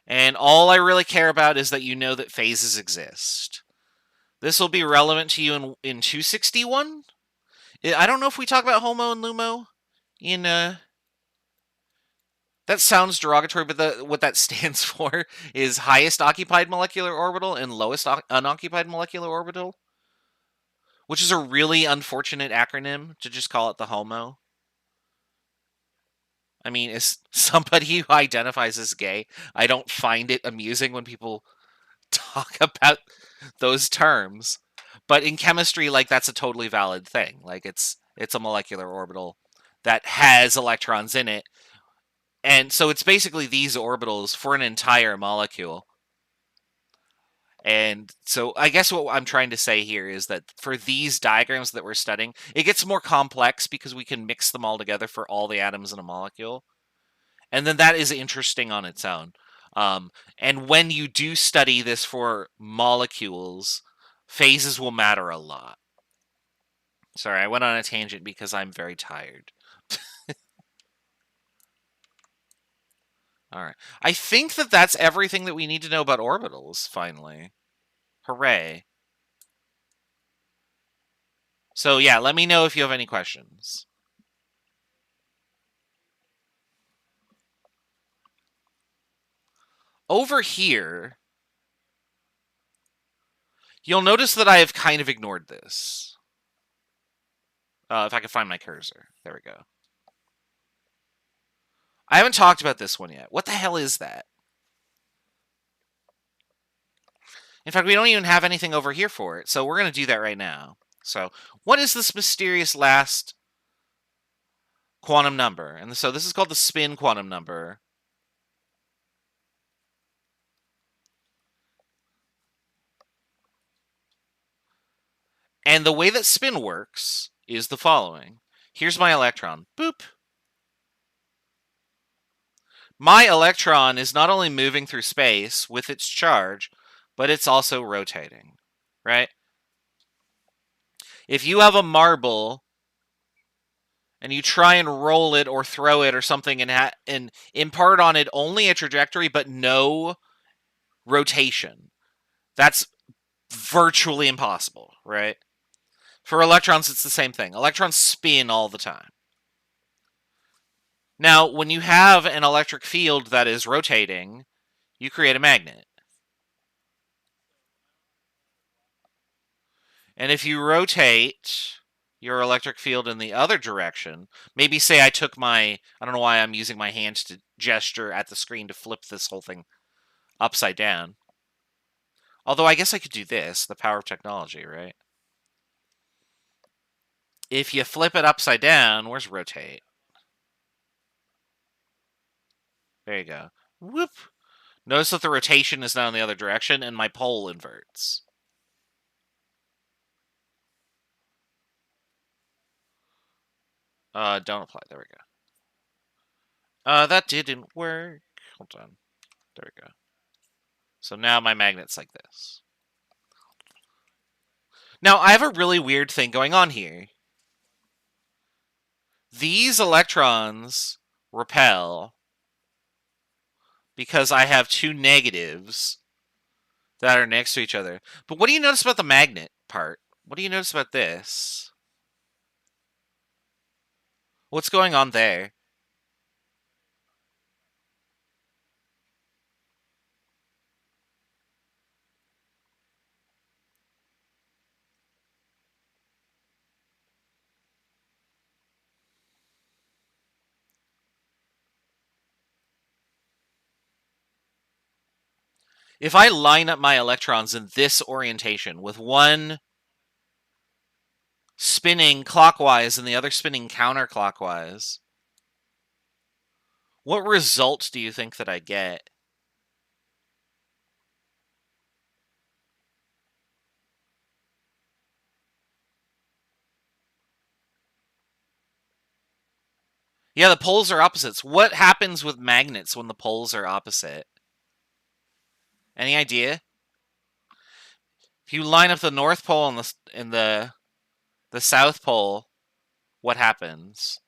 And all I really care about is that you know that phases exist. This will be relevant to you in 261. I don't know if we talk about HOMO and LUMO in that sounds derogatory, but what that stands for is highest occupied molecular orbital and lowest unoccupied molecular orbital, which is a really unfortunate acronym to just call it the HOMO. I mean, as somebody who identifies as gay, I don't find it amusing when people talk about those terms. But in chemistry, like, that's a totally valid thing. Like, it's a molecular orbital that has electrons in it. And so it's basically these orbitals for an entire molecule. And so I guess what I'm trying to say here is that for these diagrams that we're studying, it gets more complex because we can mix them all together for all the atoms in a molecule. And then that is interesting on its own. And when you do study this for molecules, phases will matter a lot. Sorry, I went on a tangent because I'm very tired. All right. I think that that's everything that we need to know about orbitals, finally. Hooray. So yeah, let me know if you have any questions. Over here, you'll notice that I have kind of ignored this. If I can find my cursor. There we go. I haven't talked about this one yet. What the hell is that? In fact, we don't even have anything over here for it, so we're going to do that right now. So, what is this mysterious last quantum number? And so this is called the spin quantum number. And the way that spin works is the following. Here's my electron. Boop. My electron is not only moving through space with its charge, but it's also rotating, right? If you have a marble and you try and roll it or throw it or something and impart on it only a trajectory but no rotation, that's virtually impossible, right? For electrons, it's the same thing. Electrons spin all the time. Now, when you have an electric field that is rotating, you create a magnet. And if you rotate your electric field in the other direction, maybe say I took I don't know why I'm using my hands to gesture at the screen to flip this whole thing upside down. Although I guess I could do this, the power of technology, right? If you flip it upside down, where's rotate? There you go. Whoop. Notice that the rotation is now in the other direction and my pole inverts. Don't apply. There we go. That didn't work. Hold on. There we go. So now my magnet's like this. Now, I have a really weird thing going on here. These electrons repel because I have two negatives that are next to each other. But what do you notice about the magnet part? What do you notice about this? What's going on there? If I line up my electrons in this orientation with one spinning clockwise and the other spinning counterclockwise, what result do you think that I get? Yeah, the poles are opposites. What happens with magnets when the poles are opposite? Any idea? If you line up the North Pole and the South Pole, what happens?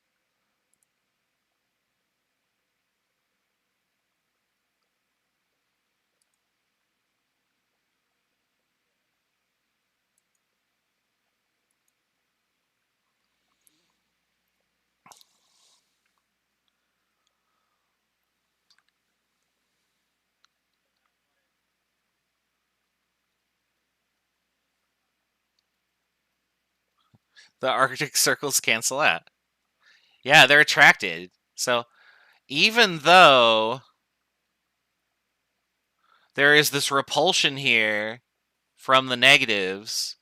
The Arctic circles cancel out. Yeah, they're attracted. So even though there is this repulsion here from the negatives,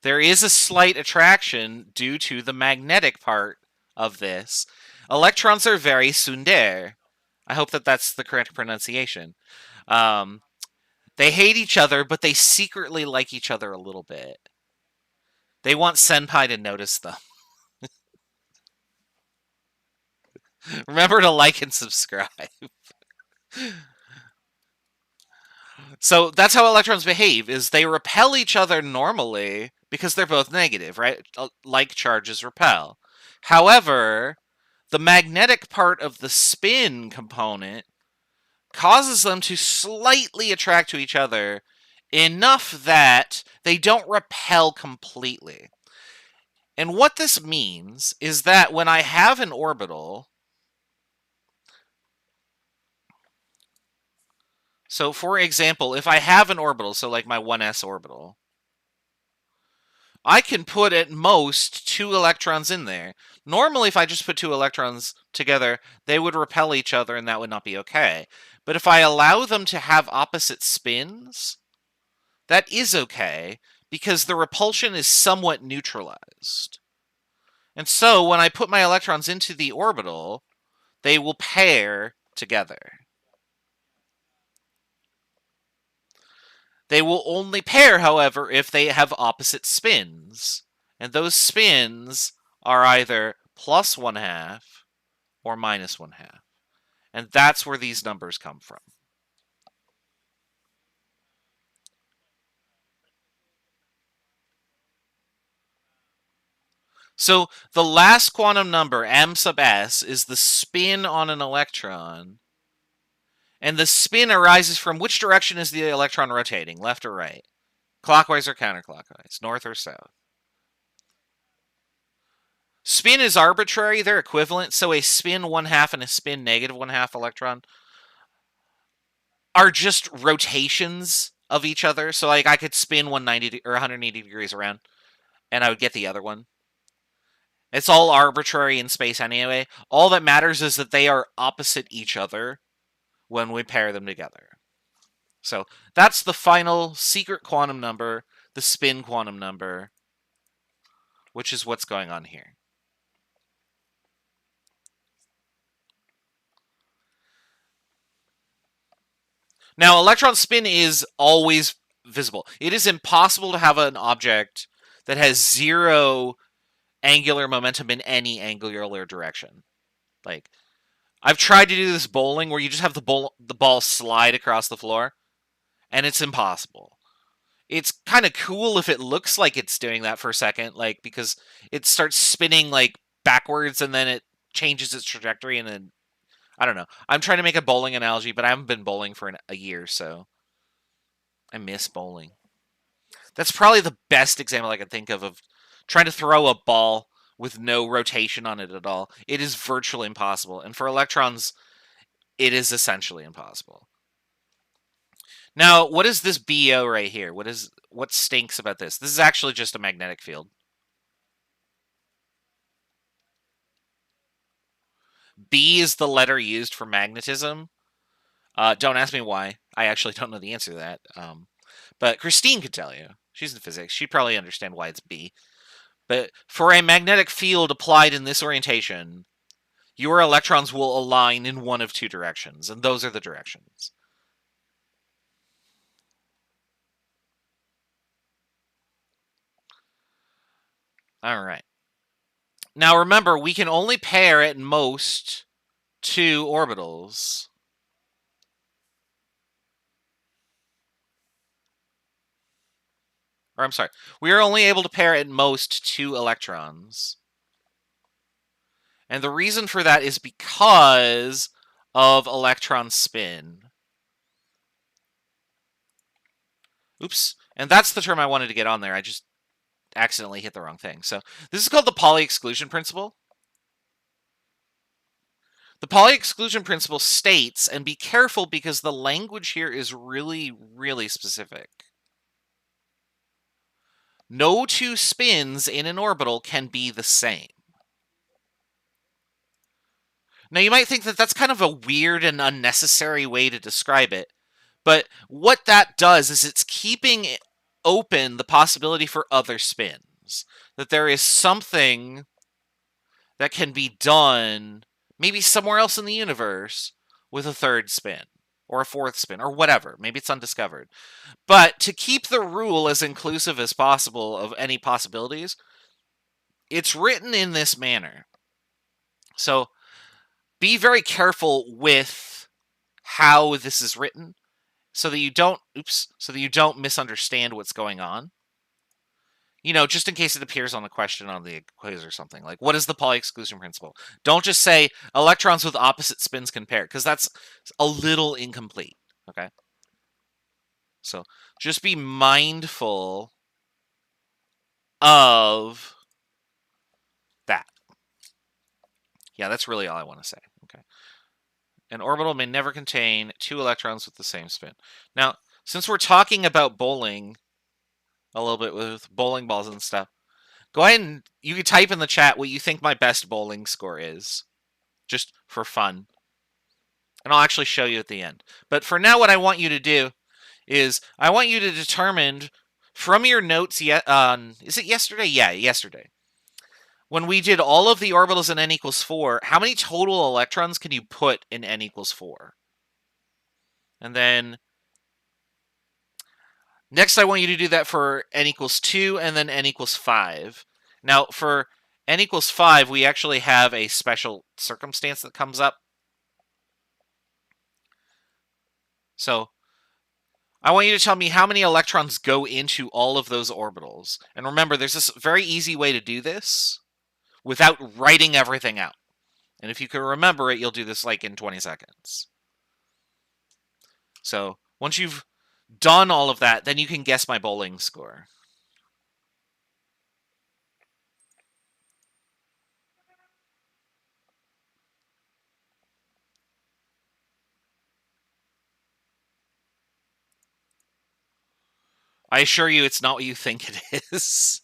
there is a slight attraction due to the magnetic part of this. Electrons are very tsundere. I hope that that's the correct pronunciation. They hate each other, but they secretly like each other a little bit. They want Senpai to notice them. Remember to like and subscribe. So that's how electrons behave, is they repel each other normally because they're both negative, right? Like charges repel. However, the magnetic part of the spin component causes them to slightly attract to each other enough that they don't repel completely. And what this means is that when I have an orbital, so for example, if I have an orbital, so like my 1s orbital, I can put at most 2 electrons in there. Normally, if I just put 2 electrons together, they would repel each other and that would not be okay. But if I allow them to have opposite spins, that is okay because the repulsion is somewhat neutralized. And so when I put my electrons into the orbital, they will pair together. They will only pair, however, if they have opposite spins. And those spins are either plus 1/2 or minus 1/2. And that's where these numbers come from. So the last quantum number, m sub s, is the spin on an electron. And the spin arises from which direction is the electron rotating, left or right? Clockwise or counterclockwise? North or south? Spin is arbitrary. They're equivalent. So a spin 1/2 and a spin negative 1/2 electron are just rotations of each other. So like I could spin 190 or 180 degrees around and I would get the other one. It's all arbitrary in space anyway. All that matters is that they are opposite each other when we pair them together. So that's the final secret quantum number, the spin quantum number, which is what's going on here. Now, electron spin is always visible. It is impossible to have an object that has 0 angular momentum in any angular direction. Like, I've tried to do this bowling where you just have the ball slide across the floor, and it's impossible. It's kind of cool if it looks like it's doing that for a second, like, because it starts spinning, like, backwards, and then it changes its trajectory, and then, I don't know. I'm trying to make a bowling analogy, but I haven't been bowling for a year, so I miss bowling. That's probably the best example I can think of trying to throw a ball with no rotation on it at all. It is virtually impossible. And for electrons, it is essentially impossible. Now, what is this BO right here? What stinks about this? This is actually just a magnetic field. B is the letter used for magnetism. Don't ask me why. I actually don't know the answer to that. But Christine could tell you. She's in physics. She'd probably understand why it's B. But for a magnetic field applied in this orientation, your electrons will align in one of 2 directions, and those are the directions. All right. Now remember, we can only pair at most 2 orbitals. Or I'm sorry, we are only able to pair at most 2 electrons. And the reason for that is because of electron spin. Oops. And that's the term I wanted to get on there. I just accidentally hit the wrong thing. So this is called the Pauli exclusion principle. The Pauli exclusion principle states, and be careful because the language here is really, really specific. no two spins in an orbital can be the same. Now, you might think that that's kind of a weird and unnecessary way to describe it, but what that does is it's keeping open the possibility for other spins. That there is something that can be done maybe somewhere else in the universe with a third spin or a fourth spin or whatever. Maybe it's undiscovered. But to keep the rule as inclusive as possible of any possibilities, it's written in this manner. So be very careful with how this is written so that you don't misunderstand what's going on. You know, just in case it appears on the question on the quiz or something. Like, what is the Pauli exclusion principle? Don't just say electrons with opposite spins can pair, because that's a little incomplete, okay? So just be mindful of that. Yeah, that's really all I want to say, okay? An orbital may never contain two electrons with the same spin. Now, since we're talking about bowling a little bit with bowling balls and stuff, go ahead and you can type in the chat what you think my best bowling score is, just for fun. And I'll actually show you at the end. But for now, what I want you to do is I want you to determine from your notes, is it yesterday? Yeah, yesterday. When we did all of the orbitals in n equals 4, how many total electrons can you put in n equals 4? And then next, I want you to do that for n equals 2 and then n equals 5. Now, for n equals 5, we actually have a special circumstance that comes up. So I want you to tell me how many electrons go into all of those orbitals. And remember, there's this very easy way to do this without writing everything out. And if you can remember it, you'll do this like in 20 seconds. So once you've done all of that, then you can guess my bowling score. I assure you it's not what you think it is.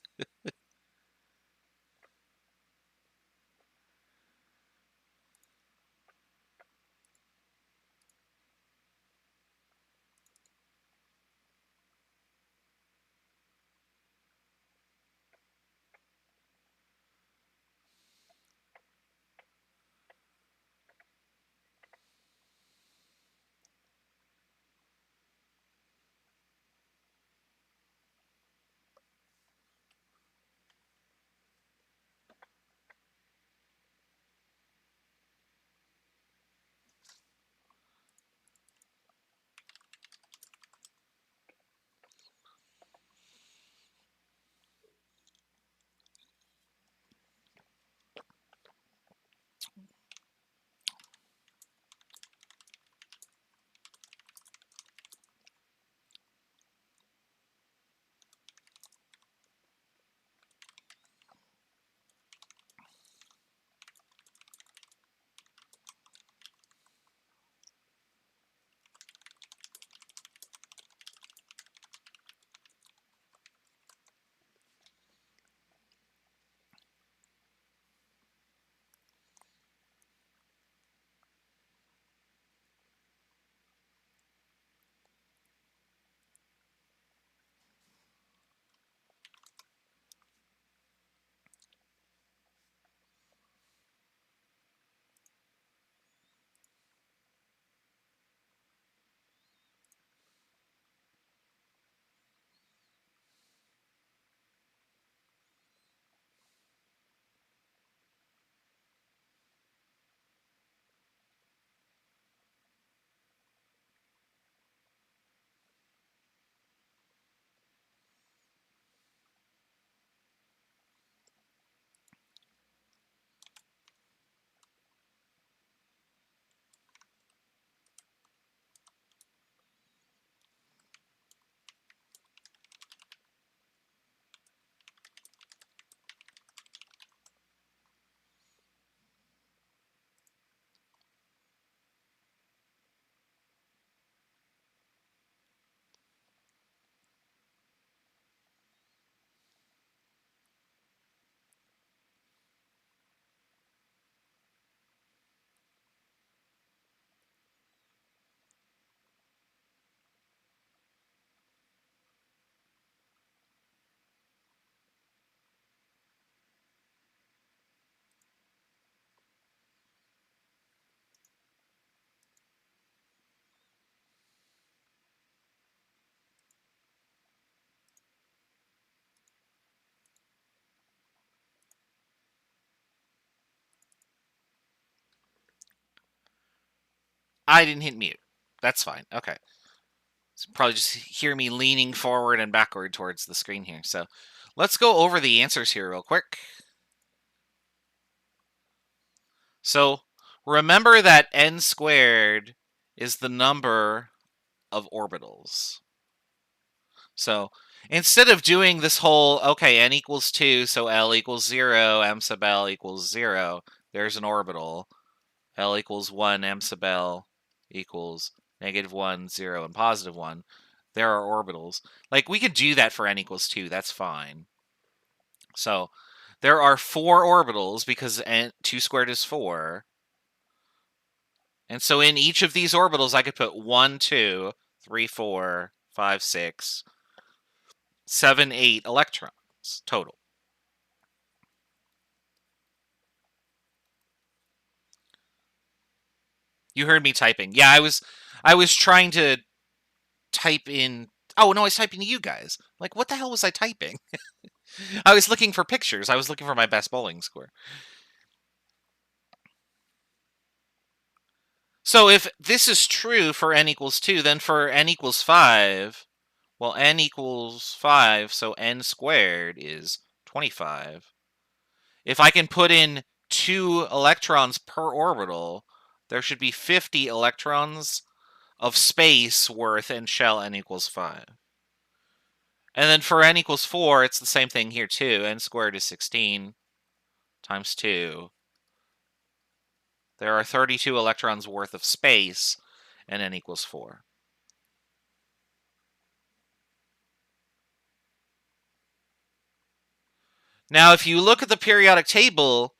I didn't hit mute. That's fine. Okay. So probably just hear me leaning forward and backward towards the screen here. So let's go over the answers here real quick. So remember that n squared is the number of orbitals. So instead of doing this whole, okay, n equals 2, so L equals 0, m sub L equals 0, there's an orbital. L equals 1, m sub L equals -1, 0, and +1. There are orbitals. Like, we could do that for n equals 2. That's fine. So there are 4 orbitals because 2 squared is 4. And so in each of these orbitals, I could put 1, 2, 3, 4, 5, 6, 7, 8 electrons total. You heard me typing. Yeah, I was trying to type in. Oh no, I was typing to you guys. Like, what the hell was I typing? I was looking for pictures. I was looking for my best bowling score. So if this is true for n equals 2, then for n equals 5, well, n equals 5, so n squared is 25. If I can put in 2 electrons per orbital, there should be 50 electrons of space worth in shell n equals 5. And then for n equals 4, it's the same thing here too. N squared is 16 times 2. There are 32 electrons worth of space, and n equals 4. Now, if you look at the periodic table,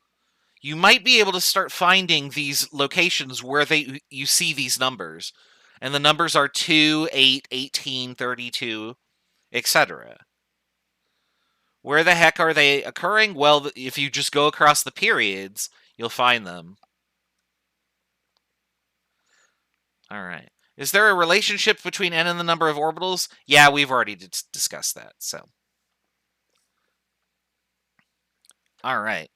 you might be able to start finding these locations where you see these numbers. And the numbers are 2, 8, 18, 32, etc. Where the heck are they occurring? Well, if you just go across the periods, you'll find them. All right. Is there a relationship between n and the number of orbitals? Yeah, we've already discussed that, so. All right.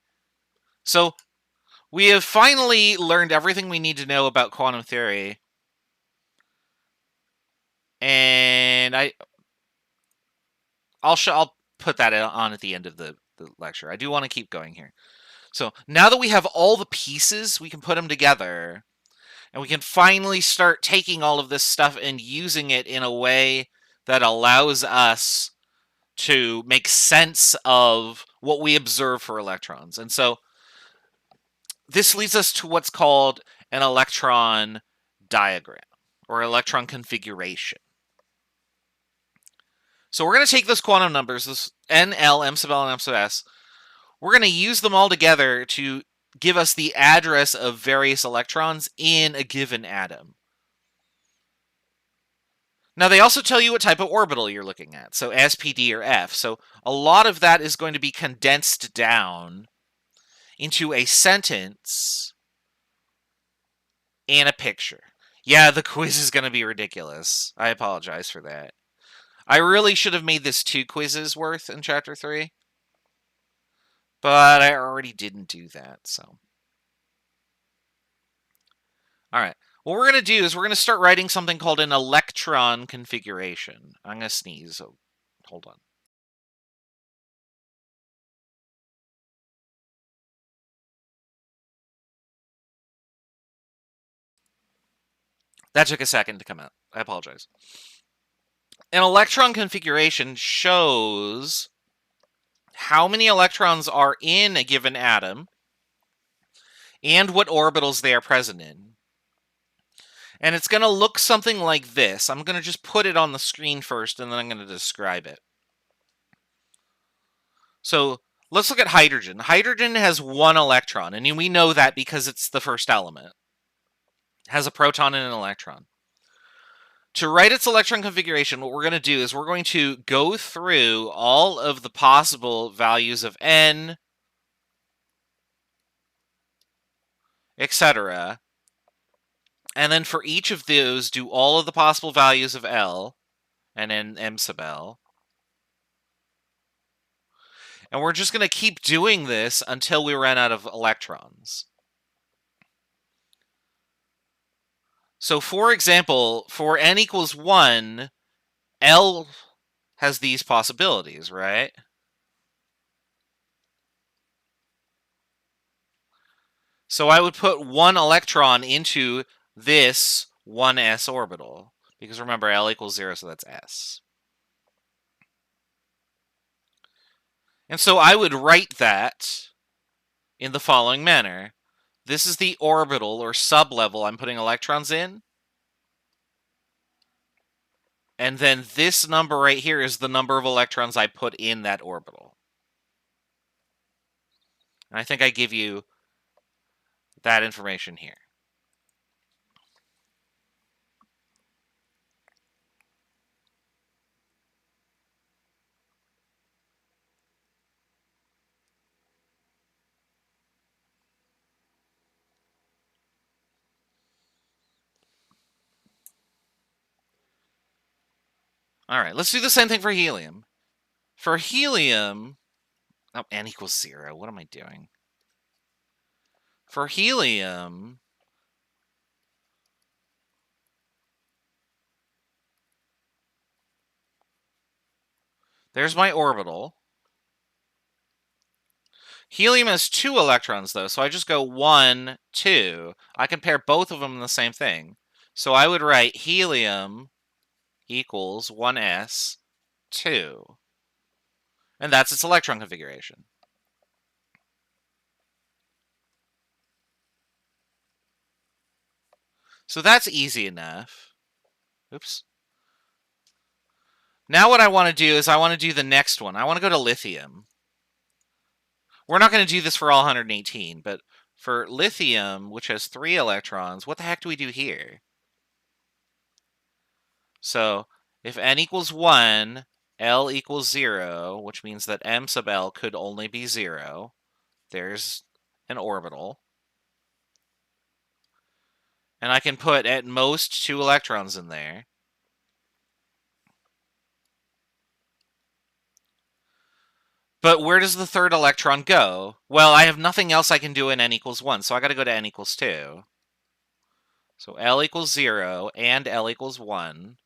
So, we have finally learned everything we need to know about quantum theory. And I'll put that on at the end of the lecture. I do want to keep going here. So, now that we have all the pieces, we can put them together. And we can finally start taking all of this stuff and using it in a way that allows us to make sense of what we observe for electrons. And so this leads us to what's called an electron diagram or electron configuration. So we're going to take those quantum numbers, this n, L, m sub L, and m sub S. We're going to use them all together to give us the address of various electrons in a given atom. Now, they also tell you what type of orbital you're looking at, so S, P, D, or F. So a lot of that is going to be condensed down into a sentence and a picture. Yeah, the quiz is going to be ridiculous. I apologize for that. I really should have made this 2 quizzes worth in Chapter 3, but I already didn't do that, so. All right. What we're going to do is we're going to start writing something called an electron configuration. I'm going to sneeze, so hold on. That took a second to come out. I apologize. An electron configuration shows how many electrons are in a given atom and what orbitals they are present in. And it's going to look something like this. I'm going to just put it on the screen first, and then I'm going to describe it. So let's look at hydrogen. Hydrogen has 1 electron, and we know that because it's the first element. It has a proton and an electron. To write its electron configuration, what we're going to do is we're going to go through all of the possible values of N, etc. And then for each of those, do all of the possible values of L and then M sub L. And we're just going to keep doing this until we run out of electrons. So for example, for n equals 1, L has these possibilities, right? So I would put 1 electron into this 1s orbital. Because remember, L equals 0, so that's S. And so I would write that in the following manner. This is the orbital or sublevel I'm putting electrons in. And then this number right here is the number of electrons I put in that orbital. And I think I give you that information here. All right, let's do the same thing for helium. For helium, oh, n equals 0. What am I doing? For helium, there's my orbital. Helium has 2 electrons, though, so I just go 1, 2. I can pair both of them in the same thing. So I would write helium equals 1s, 2. And that's its electron configuration. So that's easy enough. Oops. Now what I want to do is I want to do the next one. I want to go to lithium. We're not going to do this for all 118, but for lithium, which has 3 electrons, what the heck do we do here? So if n equals 1, L equals 0, which means that m sub L could only be 0. There's an orbital. And I can put at most 2 electrons in there. But where does the third electron go? Well, I have nothing else I can do in n equals 1, so I got to go to n equals 2. So L equals 0 and L equals 1.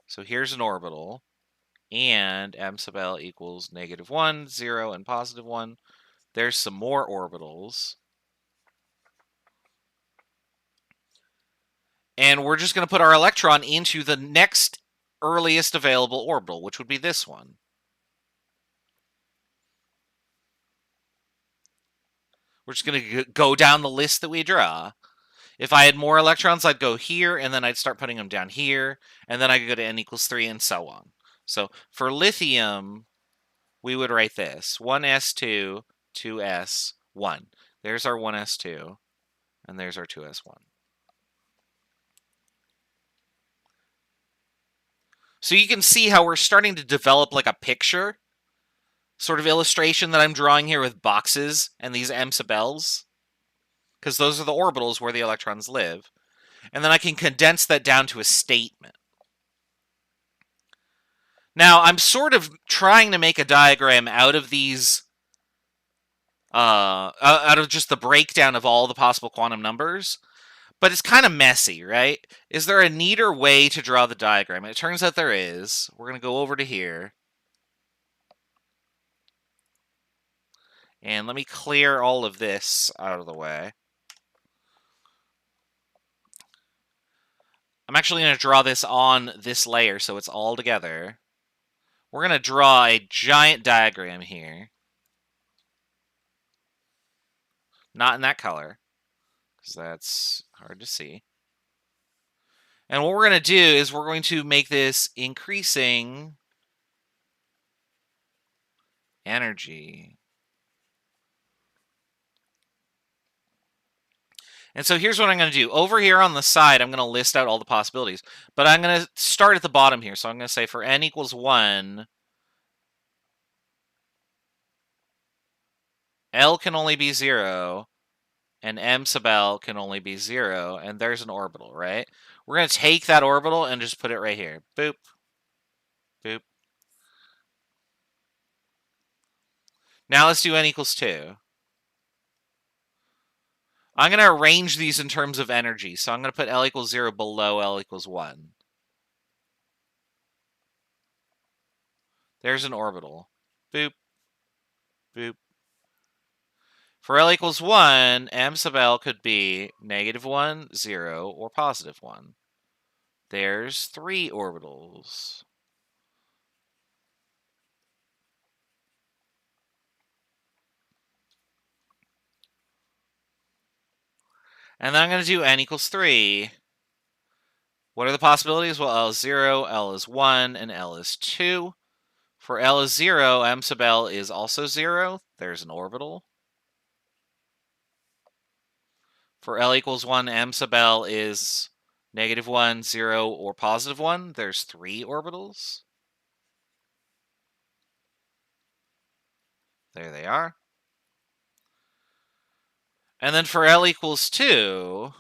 So here's an orbital. And m sub L equals -1, 0, and +1. There's some more orbitals. And we're just going to put our electron into the next earliest available orbital, which would be this one. We're just going to go down the list that we draw. If I had more electrons, I'd go here, and then I'd start putting them down here, and then I could go to n equals 3, and so on. So for lithium, we would write this: 1s2, 2s1. There's our 1s2, and there's our 2s1. So you can see how we're starting to develop like a picture sort of illustration that I'm drawing here with boxes and these m sub L's, because those are the orbitals where the electrons live. And then I can condense that down to a statement. Now, I'm sort of trying to make a diagram out of these, out of just the breakdown of all the possible quantum numbers, but it's kind of messy, right? Is there a neater way to draw the diagram? It turns out there is. We're going to go over to here. And let me clear all of this out of the way. I'm actually going to draw this on this layer so it's all together. We're going to draw a giant diagram here. Not in that color, because that's hard to see. And what we're going to do is we're going to make this increasing energy. And so here's what I'm going to do. Over here on the side, I'm going to list out all the possibilities. But I'm going to start at the bottom here. So I'm going to say for n equals 1, L can only be 0, and m sub L can only be 0, and there's an orbital, right? We're going to take that orbital and just put it right here. Boop. Boop. Now let's do n equals 2. I'm going to arrange these in terms of energy. So I'm going to put L equals 0 below L equals 1. There's an orbital. Boop. Boop. For L equals 1, M sub L could be -1, 0, or +1. There's 3 orbitals. And then I'm going to do N equals 3. What are the possibilities? Well, L is 0, L is 1, and L is 2. For L is 0, M sub L is also 0. There's an orbital. For L equals 1, M sub L is -1, 0, or +1. There's 3 orbitals. There they are. And then for L equals 2,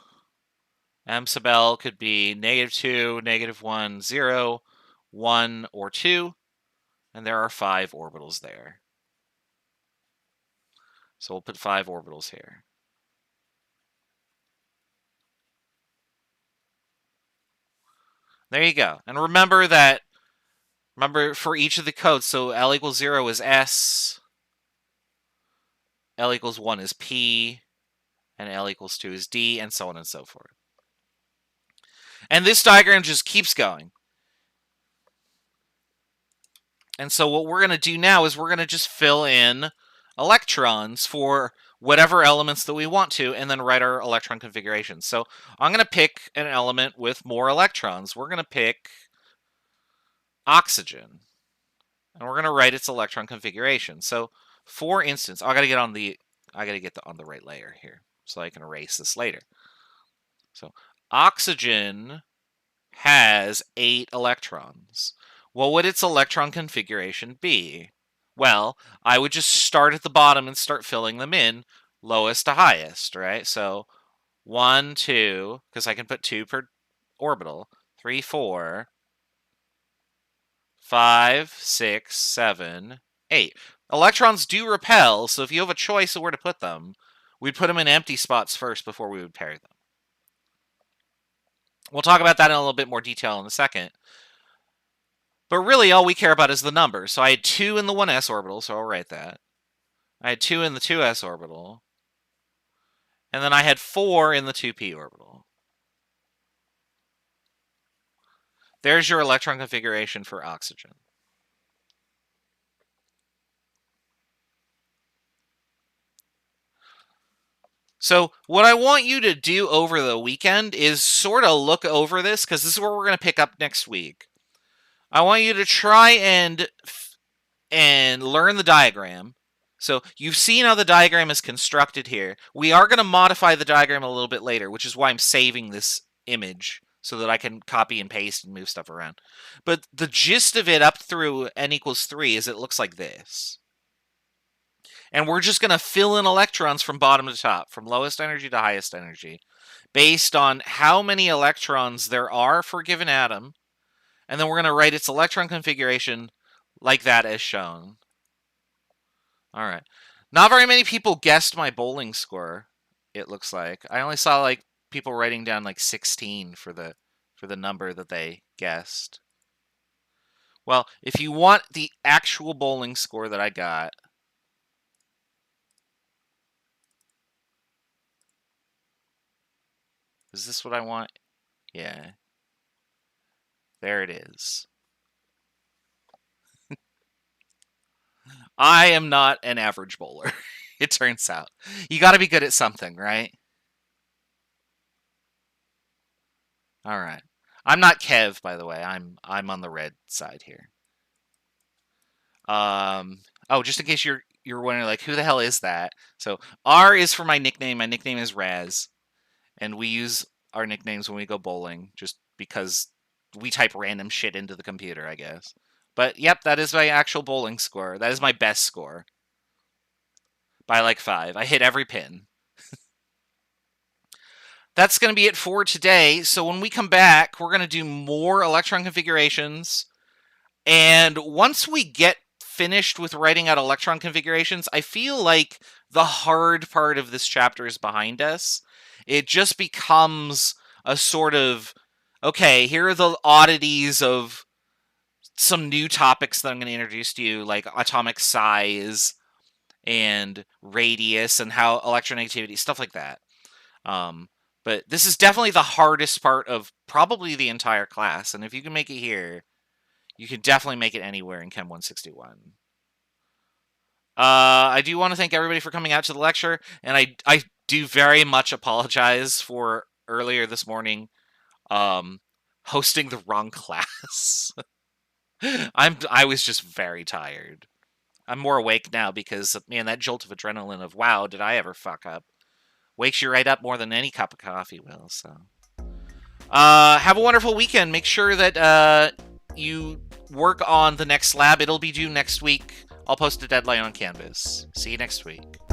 M sub L could be -2, -1, 0, 1, or 2. And there are 5 orbitals there. So we'll put 5 orbitals here. There you go. And remember for each of the codes, so L equals 0 is S, L equals 1 is P, and L equals 2 is D, and so on and so forth. And this diagram just keeps going. And so what we're going to do now is we're going to just fill in electrons for whatever elements that we want to, and then write our electron configuration. So I'm going to pick an element with more electrons. We're going to pick oxygen, and we're going to write its electron configuration. So for instance, I got to get on the right layer here so I can erase this later. So oxygen has 8 electrons. What would its electron configuration be? Well, I would just start at the bottom and start filling them in, lowest to highest, right? So 1, 2, because I can put 2 per orbital, 3, 4, 5, 6, 7, 8. Electrons do repel, so if you have a choice of where to put them, we'd put them in empty spots first before we would pair them. We'll talk about that in a little bit more detail in a second. But really, all we care about is the number. So I had 2 in the 1s orbital, so I'll write that. I had 2 in the 2s orbital. And then I had 4 in the 2p orbital. There's your electron configuration for oxygen. So what I want you to do over the weekend is sort of look over this, because this is where we're going to pick up next week. I want you to try and learn the diagram. So you've seen how the diagram is constructed here. We are going to modify the diagram a little bit later, which is why I'm saving this image so that I can copy and paste and move stuff around. But the gist of it up through n equals 3 is it looks like this. And we're just going to fill in electrons from bottom to top, from lowest energy to highest energy, based on how many electrons there are for a given atom. And then we're going to write its electron configuration like that as shown. All right. Not very many people guessed my bowling score, it looks like. I only saw like people writing down like 16 for the number that they guessed. Well, if you want the actual bowling score that I got, is this what I want? Yeah. There it is. I am not an average bowler, it turns out. You got to be good at something, right? All right. I'm not Kev, by the way. I'm on the red side here. Oh, just in case you're wondering, like, who the hell is that? So R is for my nickname. My nickname is Raz, and we use our nicknames when we go bowling, just because we type random shit into the computer, I guess. But yep, that is my actual bowling score. That is my best score. By like 5. I hit every pin. That's going to be it for today. So when we come back, we're going to do more electron configurations. And once we get finished with writing out electron configurations, I feel like the hard part of this chapter is behind us. It just becomes a sort of, okay, here are the oddities of some new topics that I'm going to introduce to you, like atomic size and radius and how electronegativity, stuff like that. But this is definitely the hardest part of probably the entire class, and if you can make it here, you can definitely make it anywhere in Chem 161. I do want to thank everybody for coming out to the lecture, and I do very much apologize for earlier this morning hosting the wrong class. I was just very tired. I'm more awake now because, man, that jolt of adrenaline of, wow, did I ever fuck up? Wakes you right up more than any cup of coffee will, so. Have a wonderful weekend. Make sure that you work on the next lab. It'll be due next week. I'll post a deadline on Canvas. See you next week.